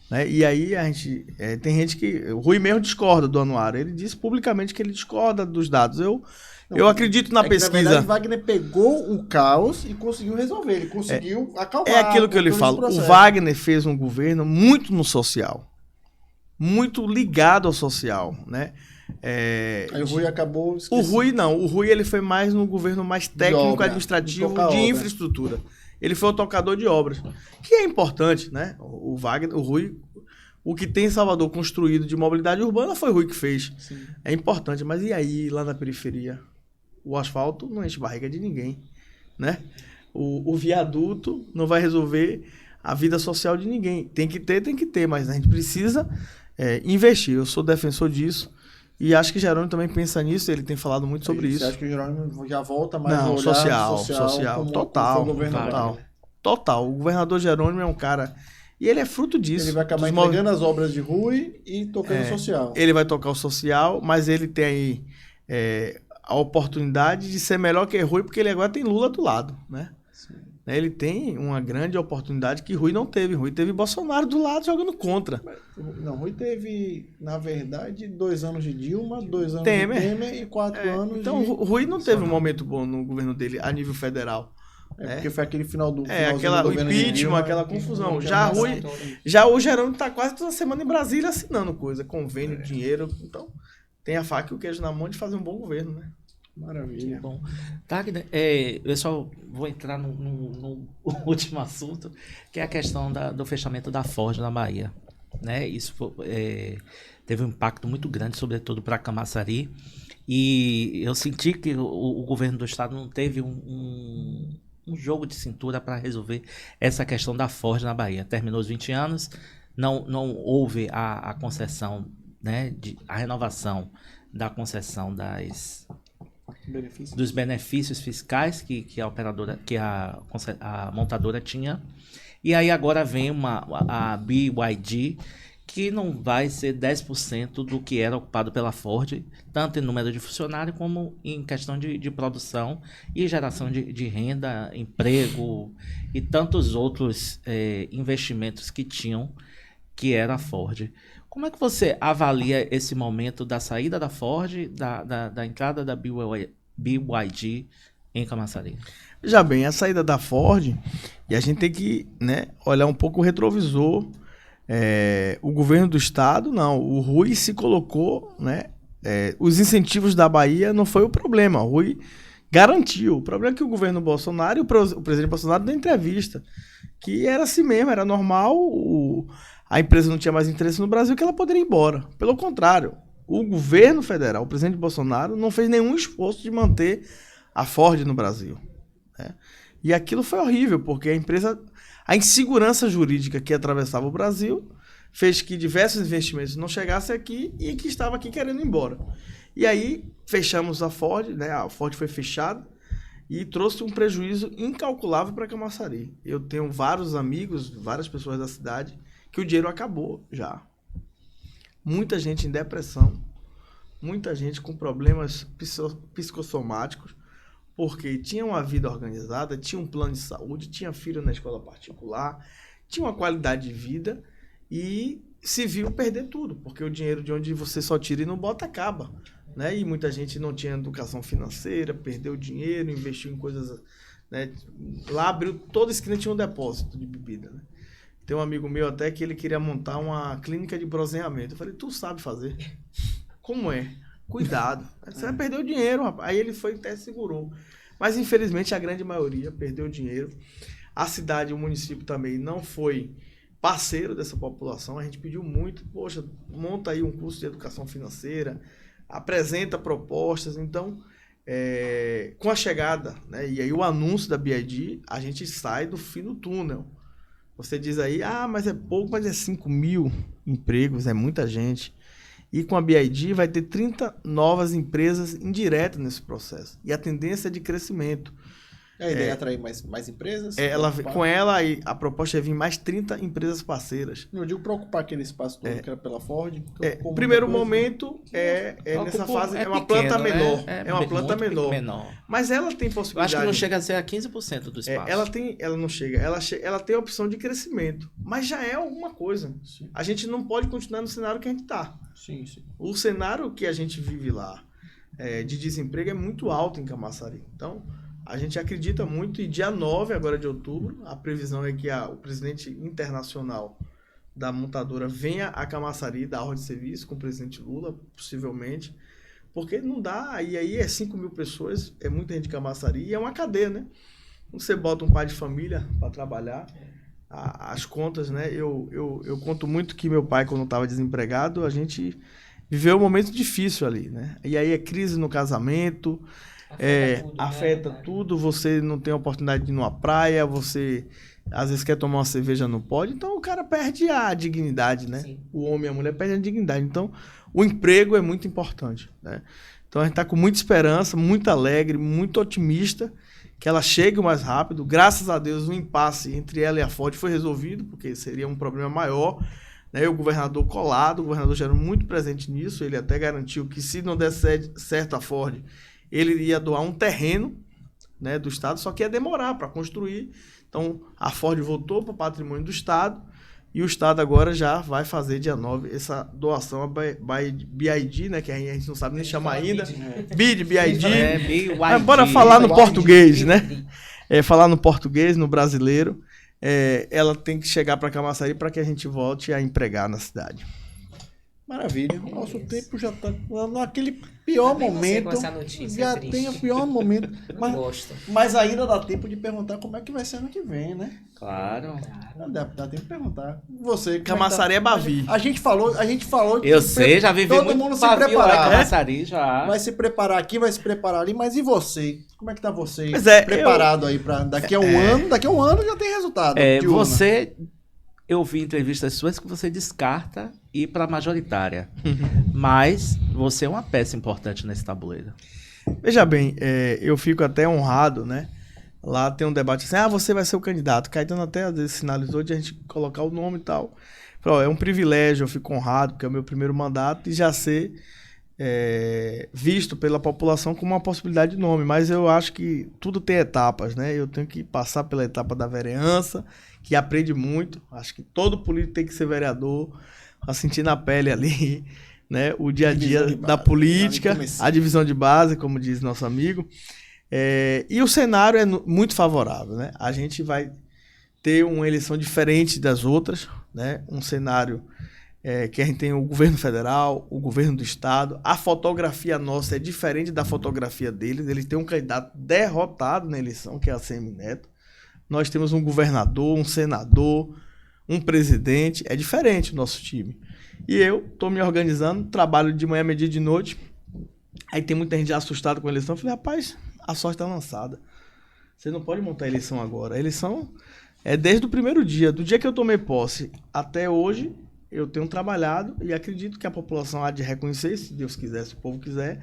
Né? E aí tem gente que... O Rui mesmo discorda do anuário. Ele disse publicamente que ele discorda dos dados. Eu acredito na pesquisa. Na verdade, Wagner pegou o caos e conseguiu resolver. Ele conseguiu acalmar. É aquilo que eu lhe falo. O Wagner fez um governo muito no social. Muito ligado ao social, né? Aí o Rui acabou esquecendo. O Rui não. O Rui ele foi mais no governo mais técnico, administrativo, de infraestrutura. Ele foi o tocador de obras. Que é importante, né? O Wagner, o Rui... O que tem em Salvador construído de mobilidade urbana foi o Rui que fez. Sim. É importante. Mas e aí, lá na periferia? O asfalto não enche barriga de ninguém, né? O viaduto não vai resolver a vida social de ninguém. Tem que ter, mas a gente precisa investir. Eu sou defensor disso e acho que Jerônimo também pensa nisso, ele tem falado muito sobre isso. Você acha que o Jerônimo já volta mais a olhar social, total. Total. O governador Jerônimo é um cara... E ele é fruto disso. Ele vai acabar entregando as obras de Rui e tocando o social. Ele vai tocar o social, mas ele tem aí a oportunidade de ser melhor que Rui, porque ele agora tem Lula do lado, né? Sim. Ele tem uma grande oportunidade que Rui não teve. Rui teve Bolsonaro do lado jogando contra. Não, Rui teve, na verdade, 2 anos de Dilma, 2 anos de Temer e 4 anos então, de... Então, Rui não teve um momento bom no governo dele a nível federal. Porque foi aquele final do... o impeachment, aquela confusão. Já o Jerônimo está quase toda semana em Brasília assinando coisa, convênio, dinheiro. Então, tem a faca e o queijo na mão de fazer um bom governo, né? Maravilha. Bom, Wagner, eu só vou entrar no último assunto, que é a questão do fechamento da Ford na Bahia. Né? Isso teve um impacto muito grande, sobretudo para Camaçari. E eu senti que o governo do estado não teve um jogo de cintura para resolver essa questão da Ford na Bahia. Terminou os 20 anos, não houve a concessão, né, a renovação da concessão dos benefícios fiscais que a montadora tinha. E aí agora vem a BYD, que não vai ser 10% do que era ocupado pela Ford, tanto em número de funcionários como em questão de produção e geração de renda, emprego e tantos outros investimentos que era a Ford. Como é que você avalia esse momento da saída da Ford, da entrada da BYD em Camaçari? Já bem, a saída da Ford, e a gente tem que, né, olhar um pouco o retrovisor. O governo do estado, não. O Rui se colocou, né? Os incentivos da Bahia não foi o problema. O Rui garantiu. O problema é que o governo Bolsonaro e o presidente Bolsonaro deu entrevista, que era assim mesmo, era normal. A empresa não tinha mais interesse no Brasil, que ela poderia ir embora. Pelo contrário, o governo federal, o presidente Bolsonaro, não fez nenhum esforço de manter a Ford no Brasil. Né? E aquilo foi horrível, porque a insegurança jurídica que atravessava o Brasil fez que diversos investimentos não chegassem aqui e que estava aqui querendo ir embora. E aí fechamos a Ford, né? A Ford foi fechada e trouxe um prejuízo incalculável para Camaçari. Eu tenho vários amigos, várias pessoas da cidade, que o dinheiro acabou já. Muita gente em depressão, muita gente com problemas psicossomáticos, porque tinha uma vida organizada, tinha um plano de saúde, tinha filho na escola particular, tinha uma qualidade de vida e se viu perder tudo, porque o dinheiro de onde você só tira e não bota acaba. Né? E muita gente não tinha educação financeira, perdeu dinheiro, investiu em coisas... Né? Lá abriu, toda esquina tinha um depósito de bebida. Né? Tem um amigo meu até que ele queria montar uma clínica de bronzeamento. Eu falei, tu sabe fazer? Como é? Cuidado. Você vai perder o dinheiro, rapaz. Aí ele foi e até segurou. Mas, infelizmente, a grande maioria perdeu dinheiro. A cidade, o município também não foi parceiro dessa população. A gente pediu muito. Poxa, monta aí um curso de educação financeira, apresenta propostas. Então, com a chegada, né, e aí o anúncio da BID, a gente sai do fim do túnel. Você diz aí, mas é pouco, mas é 5 mil empregos, é muita gente. E com a BID vai ter 30 novas empresas indiretas nesse processo. E a tendência é de crescimento. A ideia é atrair mais empresas? Com ela, a proposta é vir mais 30 empresas parceiras. Eu digo para ocupar aquele espaço todo que era pela Ford. O primeiro momento nessa fase é uma planta menor. É uma planta menor. Mas ela tem Eu possibilidade. acho que não chega a ser a 15% do espaço. Ela não chega. Ela tem a opção de crescimento. Mas já é alguma coisa. Sim. A gente não pode continuar no cenário que a gente está. Sim, sim. O cenário que a gente vive lá de desemprego é muito alto em Camaçari. Então, a gente acredita muito, e dia 9 agora de outubro, a previsão é que o presidente internacional da montadora venha a Camaçari dar ordem de serviço com o presidente Lula, possivelmente, porque não dá, e aí é 5 mil pessoas, é muita gente de Camaçari, e é uma cadeia, né? Você bota um pai de família para trabalhar, as contas, né? Eu conto muito que meu pai, quando estava desempregado, a gente viveu um momento difícil ali, né? E aí é crise no casamento, afeta tudo, você não tem a oportunidade de ir numa praia, você às vezes quer tomar uma cerveja, não pode, então o cara perde a dignidade, né? Sim. O homem e a mulher perdem a dignidade, então o emprego é muito importante, né? Então a gente está com muita esperança, muito alegre, muito otimista, que ela chegue o mais rápido. Graças a Deus o impasse entre ela e a Ford foi resolvido, porque seria um problema maior, né? O governador colado, o governador já era muito presente nisso, ele até garantiu que se não der certo a Ford, ele iria doar um terreno, né, do Estado, só que ia demorar para construir. Então, a Ford voltou para o patrimônio do Estado e o Estado agora já vai fazer dia 9 essa doação a BID, né, que a gente não sabe nem chamar ainda. BID. Mas bora falar no português, né? Falar no português, no brasileiro. Ela tem que chegar para Camaçari para que a gente volte a empregar na cidade. Maravilha. O nosso tempo já está naquele pior momento. Já tem o pior momento. Mas ainda dá tempo de perguntar como é que vai ser ano que vem, né? Claro. Dá tempo de perguntar. Você, Camaçari é Bavi. A gente falou. Eu sei, já vivi todo muito mundo se preparar. Camaçari já. Vai se preparar aqui, vai se preparar ali. Mas e você? Como é que tá você? Preparado aí para daqui a um ano? Daqui a um ano já tem resultado. Eu vi entrevistas suas que você descarta ir para a majoritária. Mas você é uma peça importante nesse tabuleiro. Veja bem, eu fico até honrado, né? Lá tem um debate assim, você vai ser o candidato. Caetano até às vezes sinalizou de a gente colocar o nome e tal. Falei, é um privilégio, eu fico honrado, porque é o meu primeiro mandato, e já ser visto pela população como uma possibilidade de nome. Mas eu acho que tudo tem etapas, né? Eu tenho que passar pela etapa da vereança, que aprende muito. Acho que todo político tem que ser vereador, a sentir na pele ali, né? O dia a dia da política, a divisão de base, como diz nosso amigo. E o cenário é muito favorável, né? A gente vai ter uma eleição diferente das outras, né? Um cenário que a gente tem o governo federal, o governo do estado. A fotografia nossa é diferente da fotografia deles. Eles têm um candidato derrotado na eleição, que é a ACM Neto. Nós temos um governador, um senador, um presidente. É diferente o nosso time. E eu estou me organizando, trabalho de manhã, meio-dia, de noite. Aí tem muita gente já assustada com a eleição. Eu falei, rapaz, a sorte está lançada. Você não pode montar a eleição agora. A eleição é desde o primeiro dia. Do dia que eu tomei posse até hoje, eu tenho trabalhado e acredito que a população há de reconhecer, se Deus quiser, se o povo quiser.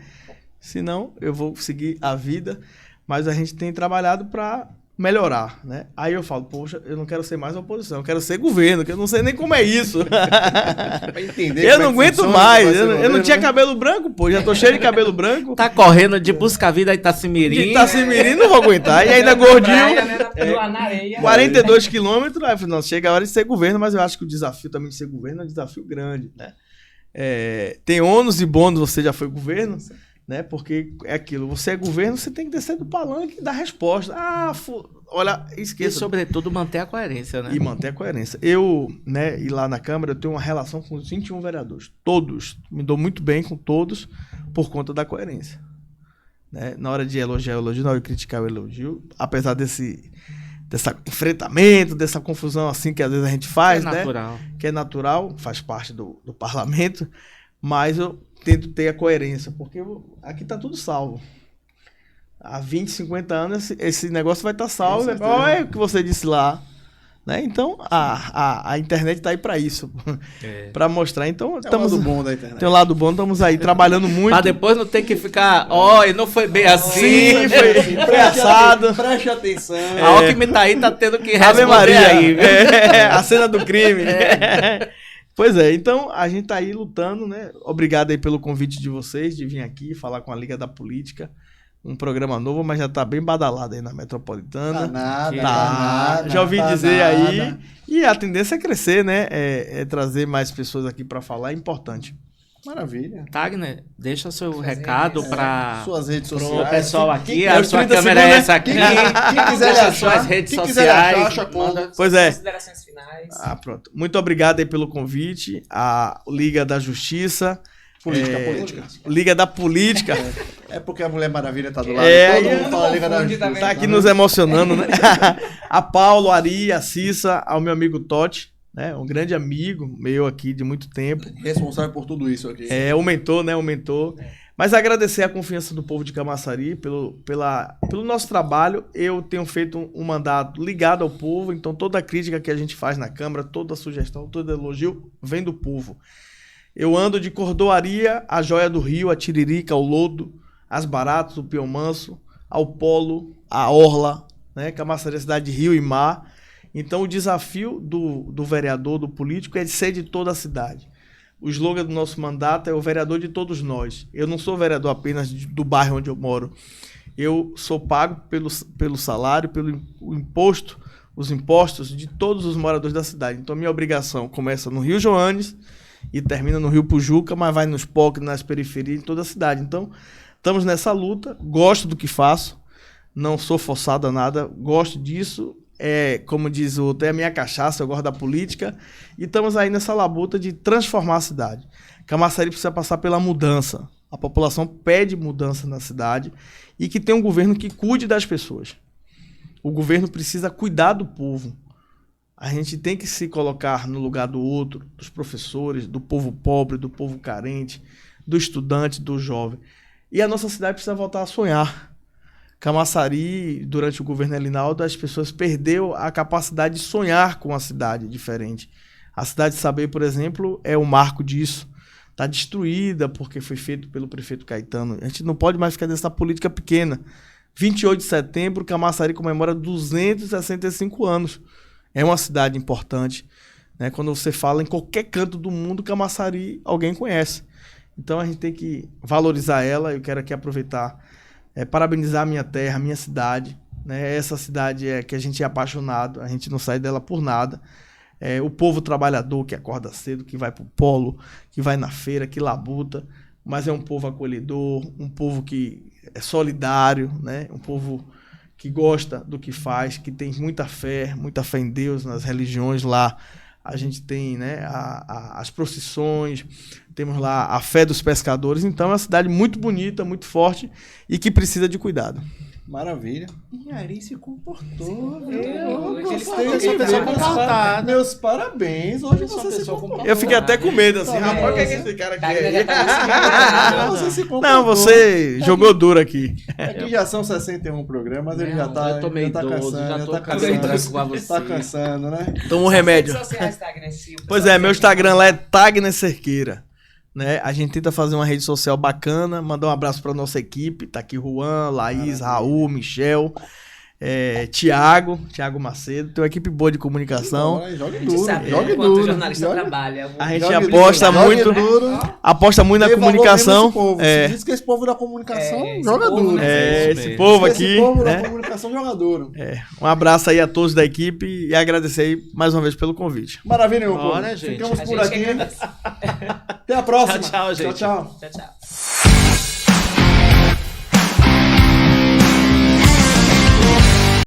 Se não, eu vou seguir a vida. Mas a gente tem trabalhado para melhorar, né? Aí eu falo, poxa, eu não quero ser mais oposição, eu quero ser governo, que eu não sei nem como é isso. Eu não aguento mais, eu não tinha cabelo branco, pô, já tô cheio de cabelo branco. Tá correndo de busca vida Itacimirim. De Itacimirim, não vou aguentar. E ainda gordinho, 42 quilômetros, aí eu falei, não, chega a hora de ser governo, mas eu acho que o desafio também de ser governo é um desafio grande, né? Tem ônus e bônus, você já foi governo, né? Porque é aquilo, você é governo, você tem que descer do palanque e dar resposta. Olha, esqueça. E sobretudo manter a coerência, né? E manter a coerência. Eu, né, e lá na Câmara, eu tenho uma relação com os 21 vereadores. Todos. Me dou muito bem com todos por conta da coerência. Né? Na hora de elogiar, eu elogio. Na hora de criticar, eu elogio. Apesar desse enfrentamento, dessa confusão assim que às vezes a gente faz, né? Que é natural, faz parte do parlamento. Mas eu tento ter a coerência, porque aqui está tudo salvo. Há 20, 50 anos esse negócio vai estar salvo. Olha o que você disse lá. Né? Então, a internet tá aí para isso, para mostrar. Então, É o lado bom da internet. Tem um lado bom, estamos aí trabalhando muito. Pra depois não ter que ficar, e não foi bem assim. Sim, foi engraçado. Preste atenção. A Alckmin tá aí, tá tendo que Ave responder Maria, aí. Viu? a cena do crime. Pois é, então a gente tá aí lutando, né? Obrigado aí pelo convite de vocês, de vir aqui falar com a Liga da Política. Um programa novo, mas já tá bem badalado aí na Metropolitana. Já ouvi dizer aí. E a tendência é crescer, né? É trazer mais pessoas aqui para falar, é importante. Maravilha. Tagner, deixa seu recado para suas redes o sociais. pessoal aqui. A sua câmera é essa aqui. Quem quiser Deixa achar, suas redes quem sociais. quiser achar, manda. Pois é. Considerações finais. Pronto. Muito obrigado aí pelo convite. A Liga da Justiça. Política. Liga da Política. É porque a Mulher Maravilha tá do lado. Todo mundo fala Liga da Justiça. Tá aqui nos emocionando, né? A Paulo, a Ari, a Cissa, ao meu amigo Totti, né? Um grande amigo meu aqui de muito tempo. Responsável por tudo isso aqui. O mentor, né? O mentor. Mas agradecer a confiança do povo de Camaçari pelo nosso trabalho. Eu tenho feito um mandato ligado ao povo, então toda a crítica que a gente faz na Câmara, toda sugestão, todo elogio vem do povo. Eu ando de Cordoaria, a Joia do Rio, a Tiririca, ao Lodo, as Baratas, o Pião Manso, ao Polo, a Orla, né? Camaçari é cidade de rio e mar. Então o desafio do vereador, do político, é de ser de toda a cidade. O slogan do nosso mandato é o vereador de todos nós. Eu não sou vereador apenas do bairro onde eu moro. Eu sou pago pelo salário, pelo imposto, os impostos de todos os moradores da cidade. Então minha obrigação começa no Rio Joanes e termina no Rio Pujuca, mas vai nos POC, nas periferias, em toda a cidade. Então, estamos nessa luta, gosto do que faço, não sou forçado a nada, gosto disso, como diz o outro, é a minha cachaça, eu gosto da política, e estamos aí nessa labuta de transformar a cidade. Camaçari precisa passar pela mudança, a população pede mudança na cidade, e que tenha um governo que cuide das pessoas. O governo precisa cuidar do povo. A gente tem que se colocar no lugar do outro, dos professores, do povo pobre, do povo carente, do estudante, do jovem. E a nossa cidade precisa voltar a sonhar. Camaçari, durante o governo Elinaldo, as pessoas perderam a capacidade de sonhar com uma cidade diferente. A cidade de Saber, por exemplo, é o marco disso. Está destruída porque foi feito pelo prefeito Caetano. A gente não pode mais ficar nessa política pequena. 28 de setembro, Camaçari comemora 265 anos. É uma cidade importante, né? Quando você fala em qualquer canto do mundo, Camaçari alguém conhece. Então a gente tem que valorizar ela. Eu quero aqui aproveitar, parabenizar a minha terra, a minha cidade, né? Essa cidade que a gente é apaixonado, a gente não sai dela por nada. O povo trabalhador que acorda cedo, que vai pro polo, que vai na feira, que labuta, mas é um povo acolhedor, um povo que é solidário, né? Um povo que gosta do que faz, que tem muita fé em Deus, nas religiões lá. A gente tem, né, as procissões, temos lá a fé dos pescadores. Então é uma cidade muito bonita, muito forte e que precisa de cuidado. Maravilha. E Ari se comportou. Meus parabéns. Hoje você se comportou. Eu fiquei até com medo, assim. Rapaz, o que é que esse cara quer? Você se comportou. Não, você jogou duro aqui. Aqui já são 61 programas, ele já tá, eu tô meio já tá idoso, cansando. já tô Já tá cansando cansando. com você. Tá cansando, né? Toma um remédio. Redes sociais, Tagner, se o Pois pessoal meu quiser Instagram lá é Tagner Cerqueira. Né? A gente tenta fazer uma rede social bacana, mandar um abraço para nossa equipe, tá aqui Juan, Laís, Raul, Michel, Tiago Macedo, tem uma equipe boa de comunicação. Jogue A gente duro, sabe jogue quanto o duro. jornalista trabalha. A gente Jogue aposta duro, muito, jogue duro. aposta muito na Dê valor comunicação. mesmo a esse povo. Se diz que esse povo da comunicação Esse joga povo, duro. né? Esse povo aqui, Esse povo da né? comunicação joga duro. Um abraço aí a todos da equipe e agradecer aí mais uma vez pelo convite. Maravilha, meu povo. Bora, gente. Ficamos A por gente aqui. agradece. Até a próxima. Tchau, gente. Tchau, tchau. Tchau, tchau.